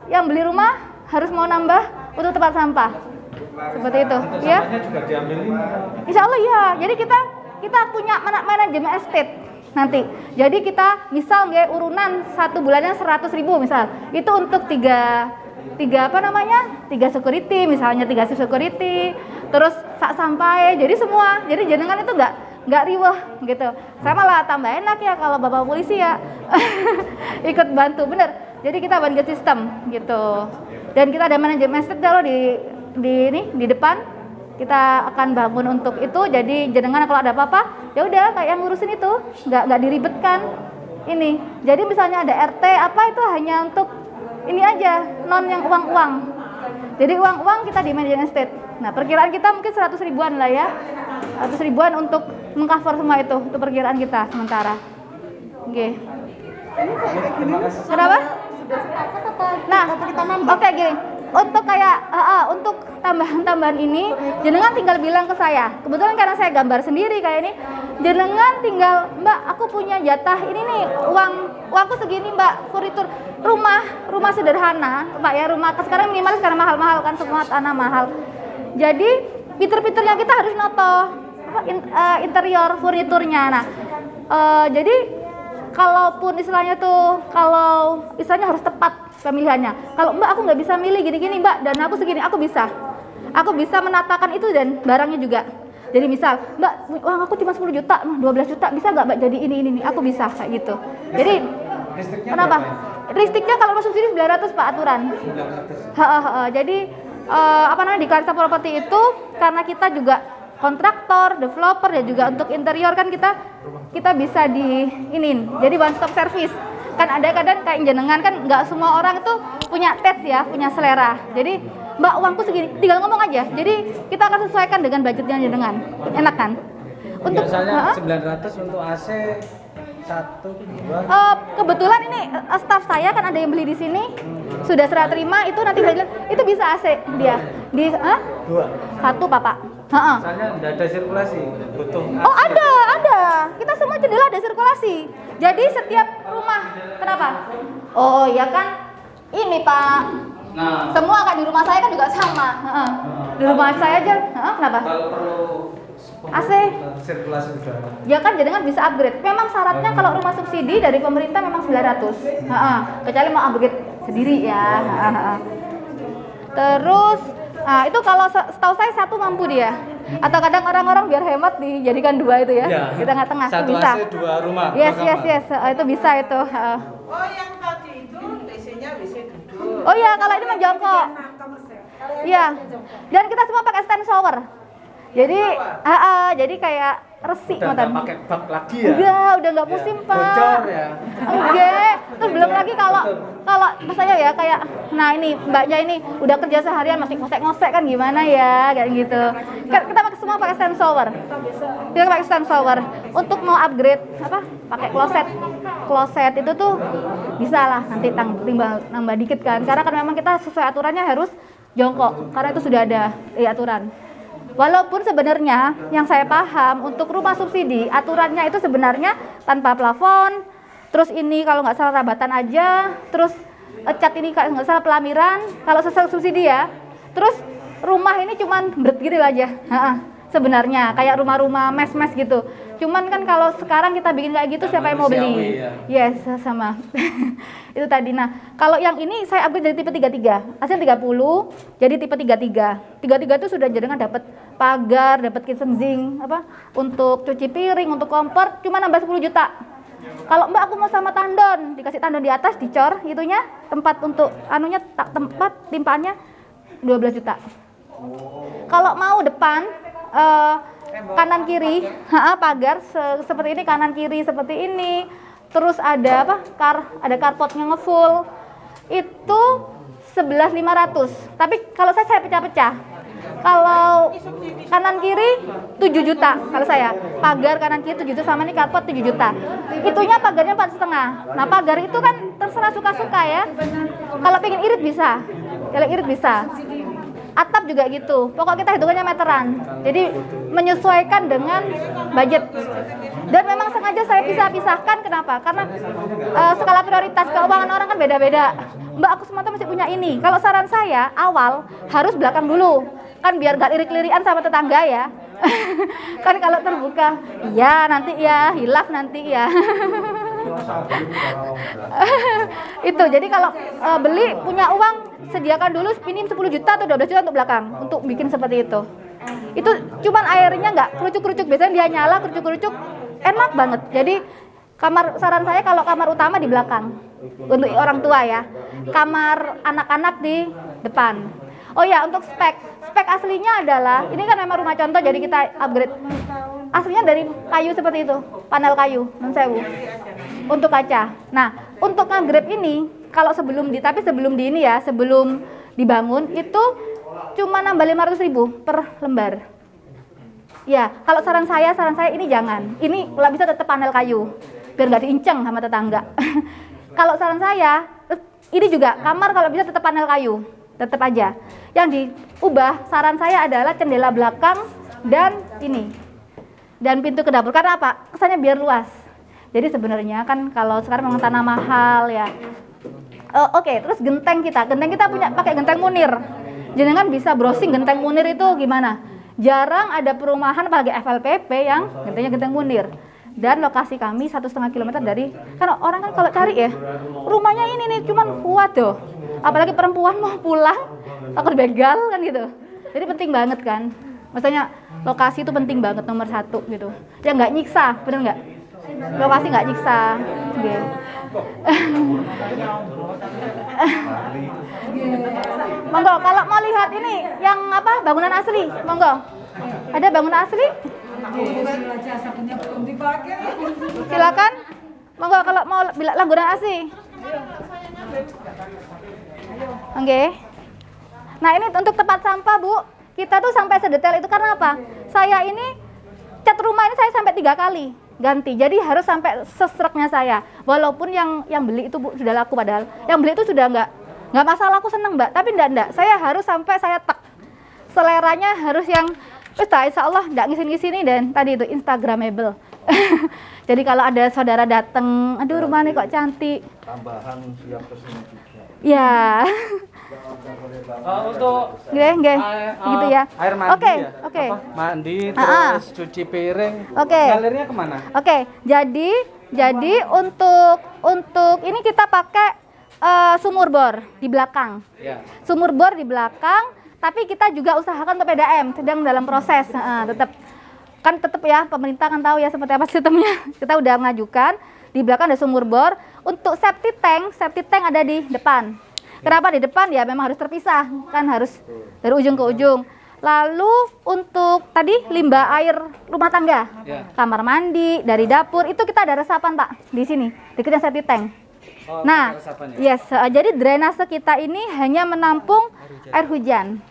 yang beli rumah harus mau nambah untuk tempat sampah. Seperti itu, ya. Juga diambilin. Insya Allah ya. Jadi kita punya manajemen estate nanti. Jadi kita misal nggak urunan 1 bulannya 100.000 misal. Itu untuk tiga apa namanya? 3 security misalnya 3 security. Terus sak sampai. Jadi semua. Jadi jenengan itu nggak riweh gitu. Saya malah tambah enak ya kalau Bapak polisi ya ikut bantu bener. Jadi kita one gate system gitu. Dan kita ada manajemen estate kalau di depan kita akan bangun untuk itu. Jadi jenengan kalau ada apa-apa ya udah kayak yang ngurusin itu nggak diribetkan ini. Jadi misalnya ada RT apa itu hanya untuk ini aja, non yang uang-uang. Jadi uang-uang kita di manajemen estate. Nah perkiraan kita mungkin 100 ribuan lah ya, 100 ribuan untuk mengcover semua itu perkiraan kita sementara. Oke. Kenapa? Nah, oke gini. Untuk kayak untuk tambahan-tambahan ini jenengan tinggal bilang ke saya. Kebetulan karena saya gambar sendiri kayak ini, jenengan tinggal, Mbak, aku punya jatah ini nih, uangku segini, Mbak, furnitur rumah sederhana, Pak ya, rumah sekarang minimalis karena mahal-mahal kan semua tanah mahal. Jadi fitur-fiturnya kita harus noto interior furniturnya. Nah, jadi kalaupun istilahnya harus tepat pemilihannya. Kalau Mbak aku nggak bisa milih gini-gini Mbak dan aku segini, aku bisa menatakan itu dan barangnya juga. Jadi misal Mbak uang aku cuma 10 juta, 12 juta bisa nggak Mbak jadi ini, aku bisa kayak gitu. Jadi kenapa? Listriknya kalau masuk sini 900 Pak aturan. Jadi di Clarissa Property itu karena kita juga kontraktor, developer dan juga untuk interior kan kita bisa jadi one stop service. Kan ada kadang kayak jenengan kan nggak semua orang itu punya taste ya, punya selera. Jadi Mbak uangku segini, tinggal ngomong aja. Jadi kita akan sesuaikan dengan budgetnya jenengan. Enak kan? Untuk biasanya 900 untuk AC 1, 2. Kebetulan ini staff saya kan ada yang beli di sini. Sudah serah terima itu nanti itu bisa AC dia. Di 2. 1 Bapak. Misalnya tidak ada sirkulasi, butuh. Oh ada. Kita semua jendela ada sirkulasi. Jadi setiap rumah, kenapa? Oh ya kan, ini Pak. Nah, semua kan di rumah saya kan juga sama. Di rumah saya aja, kenapa? Kalau perlu AC sirkulasi udara. Ya kan jenengan bisa upgrade. Memang syaratnya kalau rumah subsidi dari pemerintah memang 900. Kecuali mau upgrade sendiri ya. Terus itu kalau setahu saya 1 mampu dia. Atau kadang orang-orang biar hemat dijadikan 2 itu ya. Di tengah-tengah itu bisa. 1 AC 2 rumah. Yes. Itu bisa itu. Oh yang tadi itu WC-nya WC duduk. Oh iya kalau ini menjongkok. Iya. Dan kita semua pakai stand shower. Jadi kayak resik Udah ngoten. nggak pakai bak lagi ya? Udah nggak musim Pak. Bocor ya? Enggak, terus belum lagi kalau misalnya ya kayak, nah ini mbaknya ini udah kerja seharian masih ngosek-ngosek kan gimana ya, kayak gitu. Kita pakai semua pakai stand shower. Kita pakai stand shower. Untuk mau upgrade pakai kloset itu tuh bisa lah nanti nambah dikit kan. Karena kan memang kita sesuai aturannya harus jongkok karena itu sudah ada aturan. Walaupun sebenarnya yang saya paham untuk rumah subsidi aturannya itu sebenarnya tanpa plafon, terus ini kalau nggak salah rabatan aja, terus cat ini kalau nggak salah pelamiran, kalau sesuai subsidi ya, terus rumah ini cuman berdiri aja, sebenarnya kayak rumah-rumah mes-mes gitu. Cuman kan kalau sekarang kita bikin kayak gitu siapa yang mau beli? Yes, sama. Itu tadi. Nah, kalau yang ini saya upgrade dari tipe 33, asal 30 jadi tipe 33. 33 itu sudah jaringan dapat pagar, dapat kitchen sink, untuk cuci piring, untuk kompor cuma nambah 10 juta. Kalau Mbak aku mau sama tandon, dikasih tandon di atas, dicor itunya, tempat untuk tempat timpaannya 12 juta. Kalau mau depan kanan kiri pagar seperti ini, kanan kiri seperti ini, terus ada ada carportnya ngefull itu 11.500. Tapi kalau saya pecah-pecah, kalau kanan kiri 7 juta kalau saya, pagar kanan kiri 7 juta, sama ini carport 7 juta, itunya pagarnya 4,5. Nah pagar itu kan terserah suka-suka ya, kalau pengen irit bisa, atap juga gitu, pokok kita hitungannya meteran, jadi menyesuaikan dengan budget. Dan memang sengaja saya pisahkan, kenapa? Karena skala prioritas keuangan orang kan beda-beda. Mbak aku semata masih punya ini, kalau saran saya awal harus belakang dulu, kan biar gak lirik-lirian sama tetangga ya. Kan kalau terbuka, iya nanti ya, hilaf nanti ya. Itu jadi kalau beli punya uang, sediakan dulu minim 10 juta atau 12 juta untuk belakang untuk bikin seperti itu. Itu cuman airnya nggak kerucuk-kerucuk, biasanya dia nyala kerucuk-kerucuk, enak banget. Jadi saran saya kalau kamar utama di belakang untuk orang tua ya, kamar anak-anak di depan. Oh ya, untuk spek aslinya adalah, ini kan memang rumah contoh jadi kita upgrade. Aslinya dari kayu seperti itu, panel kayu, non sewu, untuk kaca. Nah, untuk nge-grab ini, kalau sebelum dibangun itu cuma nambah 500.000 per lembar. Ya, kalau saran saya ini jangan. Ini kalau bisa tetap panel kayu, biar nggak diinceng sama tetangga. Kalau saran saya, ini juga kamar kalau bisa tetap panel kayu, tetap aja. Yang diubah, saran saya adalah jendela belakang dan pintu ke dapur. Karena apa? Kesannya biar luas. Jadi sebenarnya kan kalau sekarang memang tanah mahal ya. Oke, terus genteng kita punya pakai genteng Munir. Jenengan bisa browsing genteng Munir itu gimana? Jarang ada perumahan apalagi FLPP yang gentengnya genteng Munir. Dan lokasi kami 1,5 km dari, karena orang kan kalau cari ya, rumahnya ini nih cuman waduh. Apalagi perempuan mau pulang takut begal kan gitu. Jadi penting banget kan. Maksudnya lokasi itu penting banget, nomor 1 gitu. Ya nggak nyiksa, bener nggak? Lokasi nggak nyiksa. Gitu. Monggo kalau mau lihat ini yang bangunan asli, monggo. Ada bangunan asli? Silakan. Monggo kalau mau bangunan asli. Oke. Nah, ini untuk tempat sampah, Bu. Kita tuh sampai sedetail itu karena apa? Saya ini cat rumah ini saya sampai 3 kali ganti. Jadi harus sampai sesreknya saya. Walaupun yang beli itu Bu sudah laku, padahal yang beli itu sudah nggak masalah, aku seneng Mbak. Tapi enggak. Saya harus sampai saya tek. Seleranya harus yang insya Allah enggak ngisin-ngisini dan tadi itu Instagramable. Jadi kalau ada saudara datang, aduh rumahnya kok cantik. Tambahan siap kesini juga. Ya. Untuk gitu ya. Air mandi Oke. Mandi terus cuci piring. Galirnya kemana? Jadi untuk ini kita pakai sumur bor di belakang. Ya. Sumur bor di belakang, tapi kita juga usahakan untuk PDAM, sedang dalam proses. Tetap ya, pemerintah kan tahu ya seperti apa sistemnya. Kita udah mengajukan, di belakang ada sumur bor. Untuk septic tank ada di depan. Kenapa di depan? Ya memang harus terpisah, kan harus dari ujung ke ujung. Lalu untuk tadi limbah air rumah tangga, kamar mandi, dari dapur itu kita ada resapan Pak di sini, dekatnya septic tank. Nah, yes, jadi drainase kita ini hanya menampung air hujan,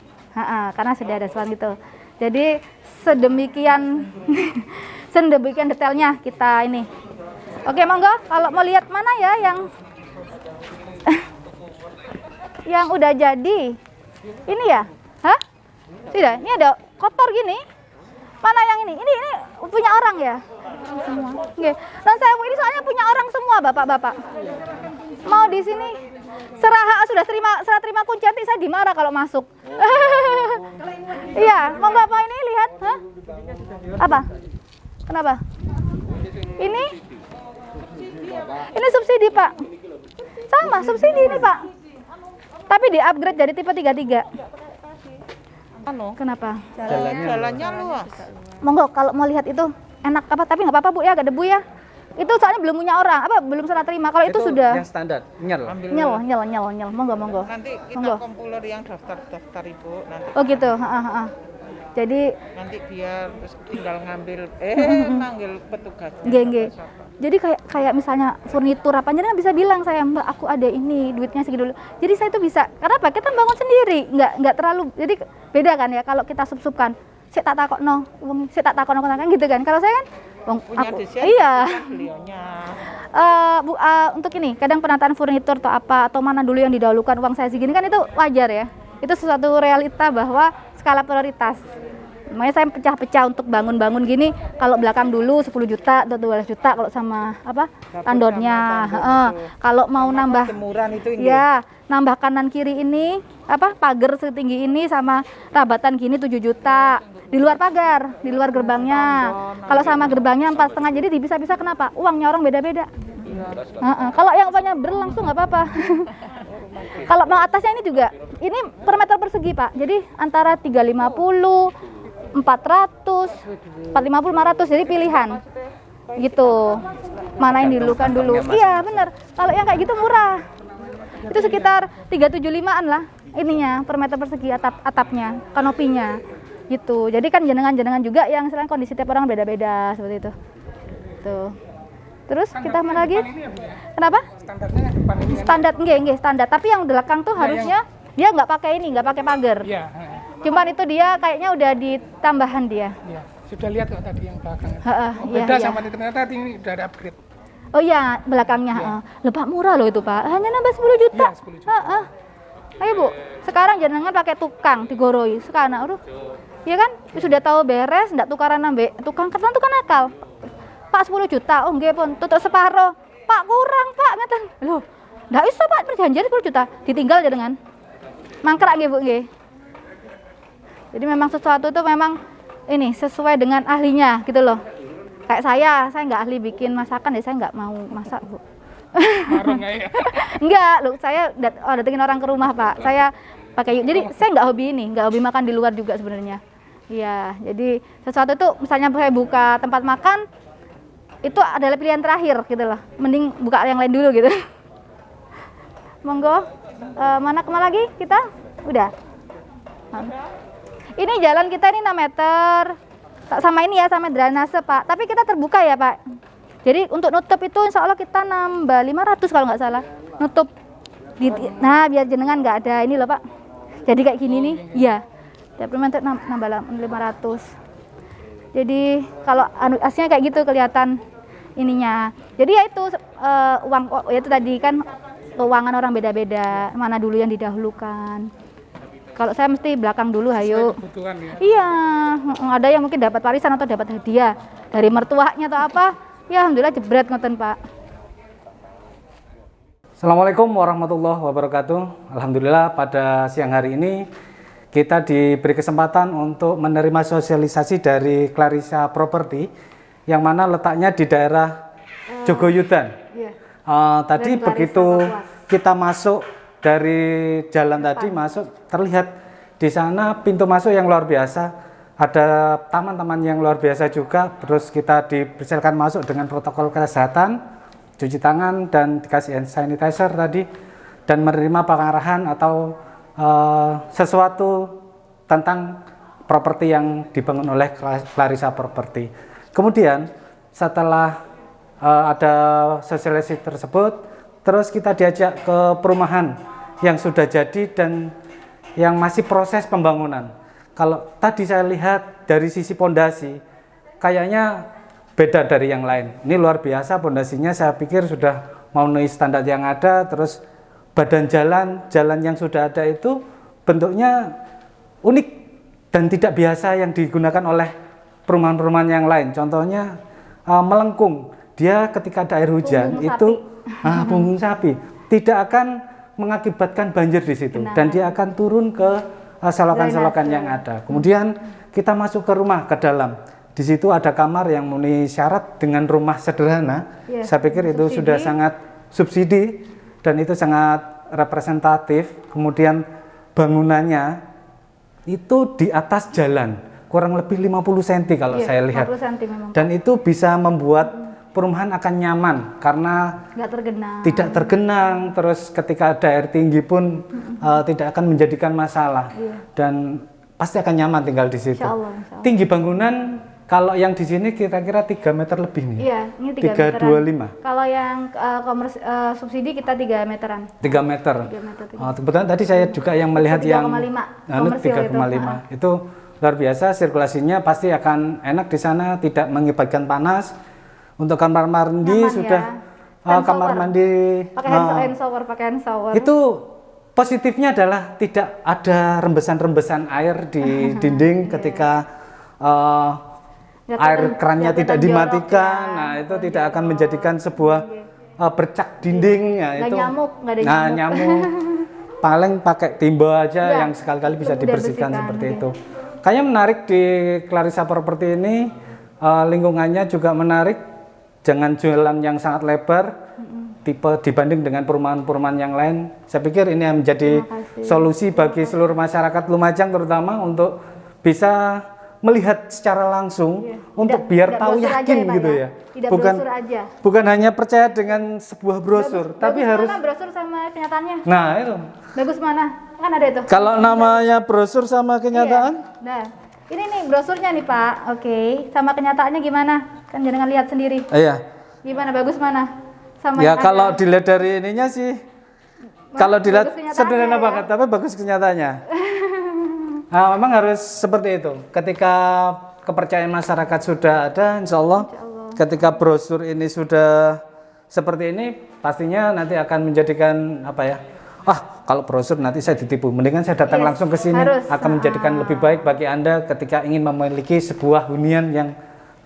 karena sudah ada resapan gitu. Jadi sedemikian sedemikian detailnya kita ini. Oke, monggo kalau mau lihat mana ya yang udah jadi. Ini ya? Hah? Tidak, ini ada kotor gini. Mana yang ini? Ini punya orang ya? Semua. Oke. Dan saya ini soalnya punya orang semua, Bapak-bapak. Mau di sini serah terima kunci, nanti saya dimarah kalau masuk. Iya, mau nggak mau ini lihat? Hah? Apa? Kenapa? Ini subsidi Pak. Sama subsidi ini Pak. Tapi di upgrade jadi tipe 33. Kenapa? Jalannya luas. Monggo kalau mau lihat itu enak apa? Tapi nggak apa-apa Bu ya, gak debu ya. Itu soalnya belum punya orang, belum serah terima. Kalau itu sudah yang standar, nyel. Monggo. Nanti kita kompuler yang daftar Ibu nanti. Oh gitu, Jadi nanti biar tinggal manggil petugas. Nggih. Jadi kayak misalnya furnitur apa aja bisa bilang saya Mbak aku ada ini duitnya segitu dulu. Jadi saya itu bisa karena apa kita bangun sendiri nggak terlalu jadi beda kan ya kalau kita sub-subkan saya tak takokno kan gitu kan. Kalau saya kan punya desain iya. Beliaunya. Untuk ini kadang penataan furnitur atau mana dulu yang didahulukan uang saya segini kan itu wajar ya. Itu sesuatu realita bahwa skala prioritas. Makanya saya pecah-pecah untuk bangun-bangun gini. Kalau belakang dulu 10 juta atau 12 juta kalau sama tandornya. Kalau mau nambah itu ya, nambah kanan kiri ini pagar setinggi ini sama rabatan gini 7 juta. Di luar pagar, di luar gerbangnya. Kalau sama gerbangnya 4,5 jadi bisa-bisa kenapa? Uangnya orang beda-beda. Kalau yang uangnya berlangsung nggak apa-apa. Kalau mau atasnya ini juga, ini per meter persegi Pak. Jadi antara 350 400, 450, 500 jadi pilihan gitu. Mana yang dilukan dulu? Iya benar. Kalau yang kayak gitu murah. Itu sekitar 375-an lah ininya per meter persegi atapnya, kanopinya gitu. Jadi kan jenengan juga yang selain kondisi tiap orang beda-beda seperti itu. Tuh. Terus kita mau lagi? Kenapa? Standarnya depan ini. Standar nggih standar. Tapi yang belakang tuh harusnya dia nggak pakai pagar. Iya. Cuman itu dia kayaknya udah ditambahan dia. Iya, sudah lihat kok tadi yang belakang. Beda sama ternyata ini udah ada upgrade. Oh iya, belakangnya. Lebak murah loh itu Pak. Hanya nambah 10 juta. Iya, 10 juta. Ayo Bu, sekarang jenengan pakai tukang digoroi. Sekarang iya kan? Sudah tahu beres, enggak tukaran ambek tukang kan akal. Pak 10 juta, oh nggih pun tutup separuh. Pak kurang Pak ngeten. Loh, enggak bisa Pak perjanjian 10 juta. Ditinggal jenengan. Mangkrak nggih Bu nggih. Jadi memang sesuatu itu memang ini sesuai dengan ahlinya gitu loh. Kayak saya nggak ahli bikin masakan, saya nggak mau masak Bu. Enggak, loh saya datengin orang ke rumah Pak. Saya pakai, jadi saya nggak hobi makan di luar juga sebenarnya. Iya, jadi sesuatu itu misalnya saya buka tempat makan itu adalah pilihan terakhir gitu loh. Mending buka yang lain dulu gitu. Monggo, mana kemana lagi kita? Udah. Ini jalan kita ini 6 meter. Sama ini ya, sama drainase Pak. Tapi kita terbuka ya Pak. Jadi untuk nutup itu insya Allah kita nambah 500 kalau nggak salah. Nutup. Nah biar jenengan nggak ada ini loh Pak. Jadi kayak gini nih. Iya. Tiap meter nambah 500. Jadi kalau aslinya kayak gitu kelihatan ininya. Jadi ya itu uang itu tadi kan keuangan orang beda-beda. Mana dulu yang didahulukan. Kalau saya mesti belakang dulu, hayo. Ya? Iya, ada yang mungkin dapat warisan atau dapat hadiah dari mertuanya atau apa. Ya alhamdulillah jebret ngoten Pak. Assalamualaikum warahmatullahi wabarakatuh. Alhamdulillah pada siang hari ini kita diberi kesempatan untuk menerima sosialisasi dari Clarissa Property yang mana letaknya di daerah Jogoyudan. Tadi begitu kita masuk dari jalan tadi masuk terlihat di sana pintu masuk yang luar biasa, ada taman-taman yang luar biasa juga. Terus kita dipersilakan masuk dengan protokol kesehatan, cuci tangan dan dikasih hand sanitizer tadi, dan menerima pengarahan atau sesuatu tentang properti yang dibangun oleh Clarissa Property. Kemudian setelah ada sosialisasi tersebut, terus kita diajak ke perumahan yang sudah jadi dan yang masih proses pembangunan. Kalau tadi saya lihat dari sisi pondasi, kayaknya beda dari yang lain. Ini luar biasa pondasinya, saya pikir sudah memenuhi standar yang ada. Terus badan jalan yang sudah ada itu bentuknya unik dan tidak biasa yang digunakan oleh perumahan-perumahan yang lain. Contohnya melengkung, dia ketika ada air hujan punggung sapi tidak akan mengakibatkan banjir di situ. Dan dia akan turun ke selokan-selokan yang ada. Kemudian kita masuk ke rumah, ke dalam. Di situ ada kamar yang memenuhi syarat dengan rumah sederhana. Saya pikir itu sudah sangat subsidi dan itu sangat representatif. Kemudian bangunannya itu di atas jalan, kurang lebih 50 cm kalau saya lihat. 50 cm memang. Dan itu bisa membuat perumahan akan nyaman karena tidak tergenang, terus ketika ada air tinggi pun tidak akan menjadikan masalah. Dan pasti akan nyaman tinggal di situ. Insya Allah. Tinggi bangunan kalau yang di sini kira-kira 3 meter lebih nih. Iya, ini 3 meteran. 325. Kalau yang subsidi kita 3 meteran. 3 meter. Kebetulan tadi saya juga yang melihat 3,5. Itu luar biasa, sirkulasinya pasti akan enak di sana, tidak mengakibatkan panas. Untuk kamar mandi nyaman sudah kamar mandi pakai hand shower. Itu positifnya adalah tidak ada rembesan-rembesan air di dinding ketika air kerannya tidak dimatikan. Nah, itu tidak akan menjadikan sebuah bercak dinding ya, itu. Nggak ada nyamuk. Paling pakai timba aja yang sekali-kali bisa dibersihkan seperti itu. Kayaknya menarik di Clarissa Property ini, lingkungannya juga menarik. Jangan jalan yang sangat lebar, tipe dibanding dengan perumahan-perumahan yang lain. Saya pikir ini yang menjadi solusi bagi seluruh masyarakat Lumajang terutama untuk bisa melihat secara langsung untuk biar tahu yakin gitu ya. Bukan hanya percaya dengan sebuah brosur, tapi harus mana brosur sama kenyataannya. Nah, itu. Bagus mana? Kan ada itu. Kalau namanya brosur sama kenyataan? Iya. Nah, ini nih brosurnya nih, Pak. Oke, sama kenyataannya gimana? Kan jangan lihat sendiri. Iya. Gimana bagus mana? Sama ya kalau dilihat dari ininya sih, kalau dilihat sederhana banget, tapi bagus kenyataannya. Nah, memang harus seperti itu. Ketika kepercayaan masyarakat sudah ada, insya Allah, ketika brosur ini sudah seperti ini, pastinya nanti akan menjadikan apa ya? Kalau brosur nanti saya ditipu. Mendingan saya datang langsung ke sini, akan menjadikan lebih baik bagi Anda ketika ingin memiliki sebuah hunian yang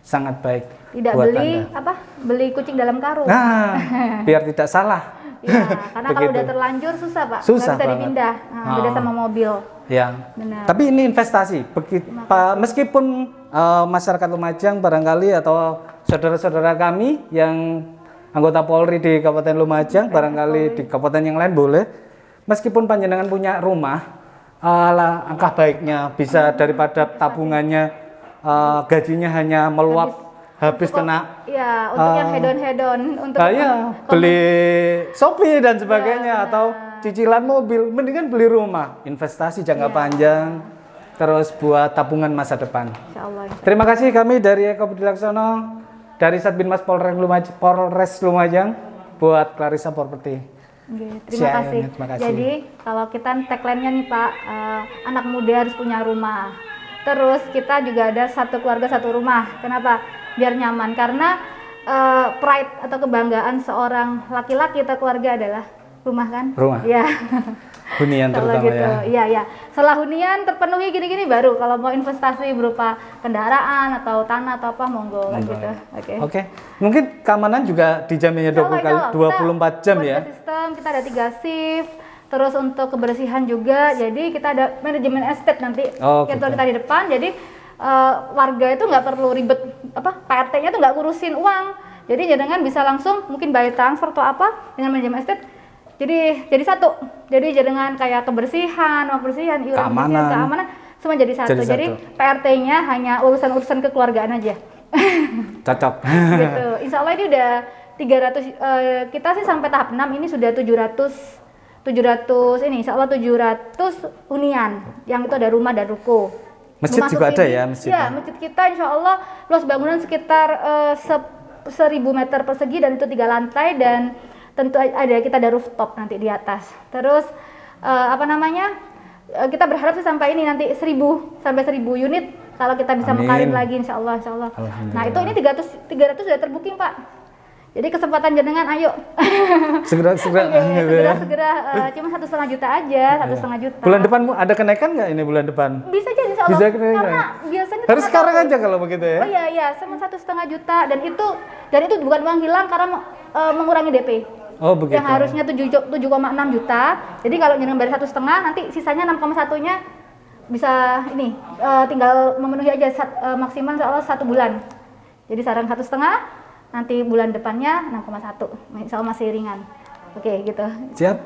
sangat baik. Tidak buat beli Anda. Beli kucing dalam karung. Nah, biar tidak salah. Ya, karena kalau udah terlanjur susah, Pak. Susah nggak bisa dipindah. Beda sama mobil. Ya. Benar. Tapi ini investasi. Meskipun masyarakat Lumajang barangkali atau saudara-saudara kami yang anggota Polri di Kabupaten Lumajang, barangkali di kabupaten yang lain boleh. Meskipun panjenengan punya rumah, angka baiknya bisa daripada tabungannya gajinya hanya meluap habis kena. Iya, untuk yang hedon-hedon, untuk beli Shopee dan sebagainya atau cicilan mobil, mendingan beli rumah, investasi jangka panjang, terus buat tabungan masa depan. Terima kasih kami dari Eko Budi Laksono dari Satbinmas Polres Lumajang buat Clarissa Property. Terima kasih. Jadi kalau kita tagline-nya nih Pak, anak muda harus punya rumah. Terus kita juga ada satu keluarga satu rumah. Kenapa? Biar nyaman. Karena pride atau kebanggaan seorang laki-laki atau keluarga adalah rumah kan? Rumah. Iya. Hunian terutama gitu. Iya. Setelah hunian terpenuhi gini-gini baru kalau mau investasi berupa kendaraan atau tanah atau apa monggo gitu. Oke. Mungkin keamanan juga dijaminnya 24 jam ya. Sistem kita ada 3 shift. Terus untuk kebersihan juga. Jadi kita ada manajemen estate nanti. Kita di depan. Jadi warga itu nggak perlu ribet Pak RT-nya tuh nggak ngurusin uang. Jadi jangan bisa langsung mungkin bayar transfer atau apa dengan manajemen estate. Jadi satu. Jadi jangan kayak kebersihan, iuran keamanan semua jadi satu. Jadi PRT-nya hanya urusan-urusan kekeluargaan aja. Cocok. Gitu. Insya Allah ini udah 300 kita sih sampai tahap 6 ini sudah 700 ini insya Allah 700 hunian yang itu ada rumah dan ruko. Masjid juga memasuki ada ya, masjid? Ya, masjid kita insya Allah luas bangunan sekitar 1000 meter persegi dan itu 3 lantai dan tentu kita ada rooftop nanti di atas. Terus kita berharap sih sampai ini nanti 1000 sampai 1000 unit kalau kita bisa mekarin lagi insya Allah. Nah itu ini 300 sudah terbooking Pak. Jadi kesempatan jenengan ayo. Segera. Segera. Cuma 1,5 juta aja, 1,5 juta. Bulan depan ada kenaikan nggak ini bulan depan? Bisa aja insya Allah. Bisa kenaikan. Karena biasanya harus sekarang aja kalau begitu ya. Oh iya, sama 1,5 juta dan itu bukan uang hilang karena mengurangi DP. Oh begitu. Yang harusnya 7,6 juta. Jadi kalau jenengan bayar 1,5 nanti sisanya 6,1-nya bisa tinggal memenuhi aja maksimal insya Allah 1 bulan. Jadi saran 1,5, nanti bulan depannya 6,1. Insya Allah masih ringan. Oke gitu. Siap.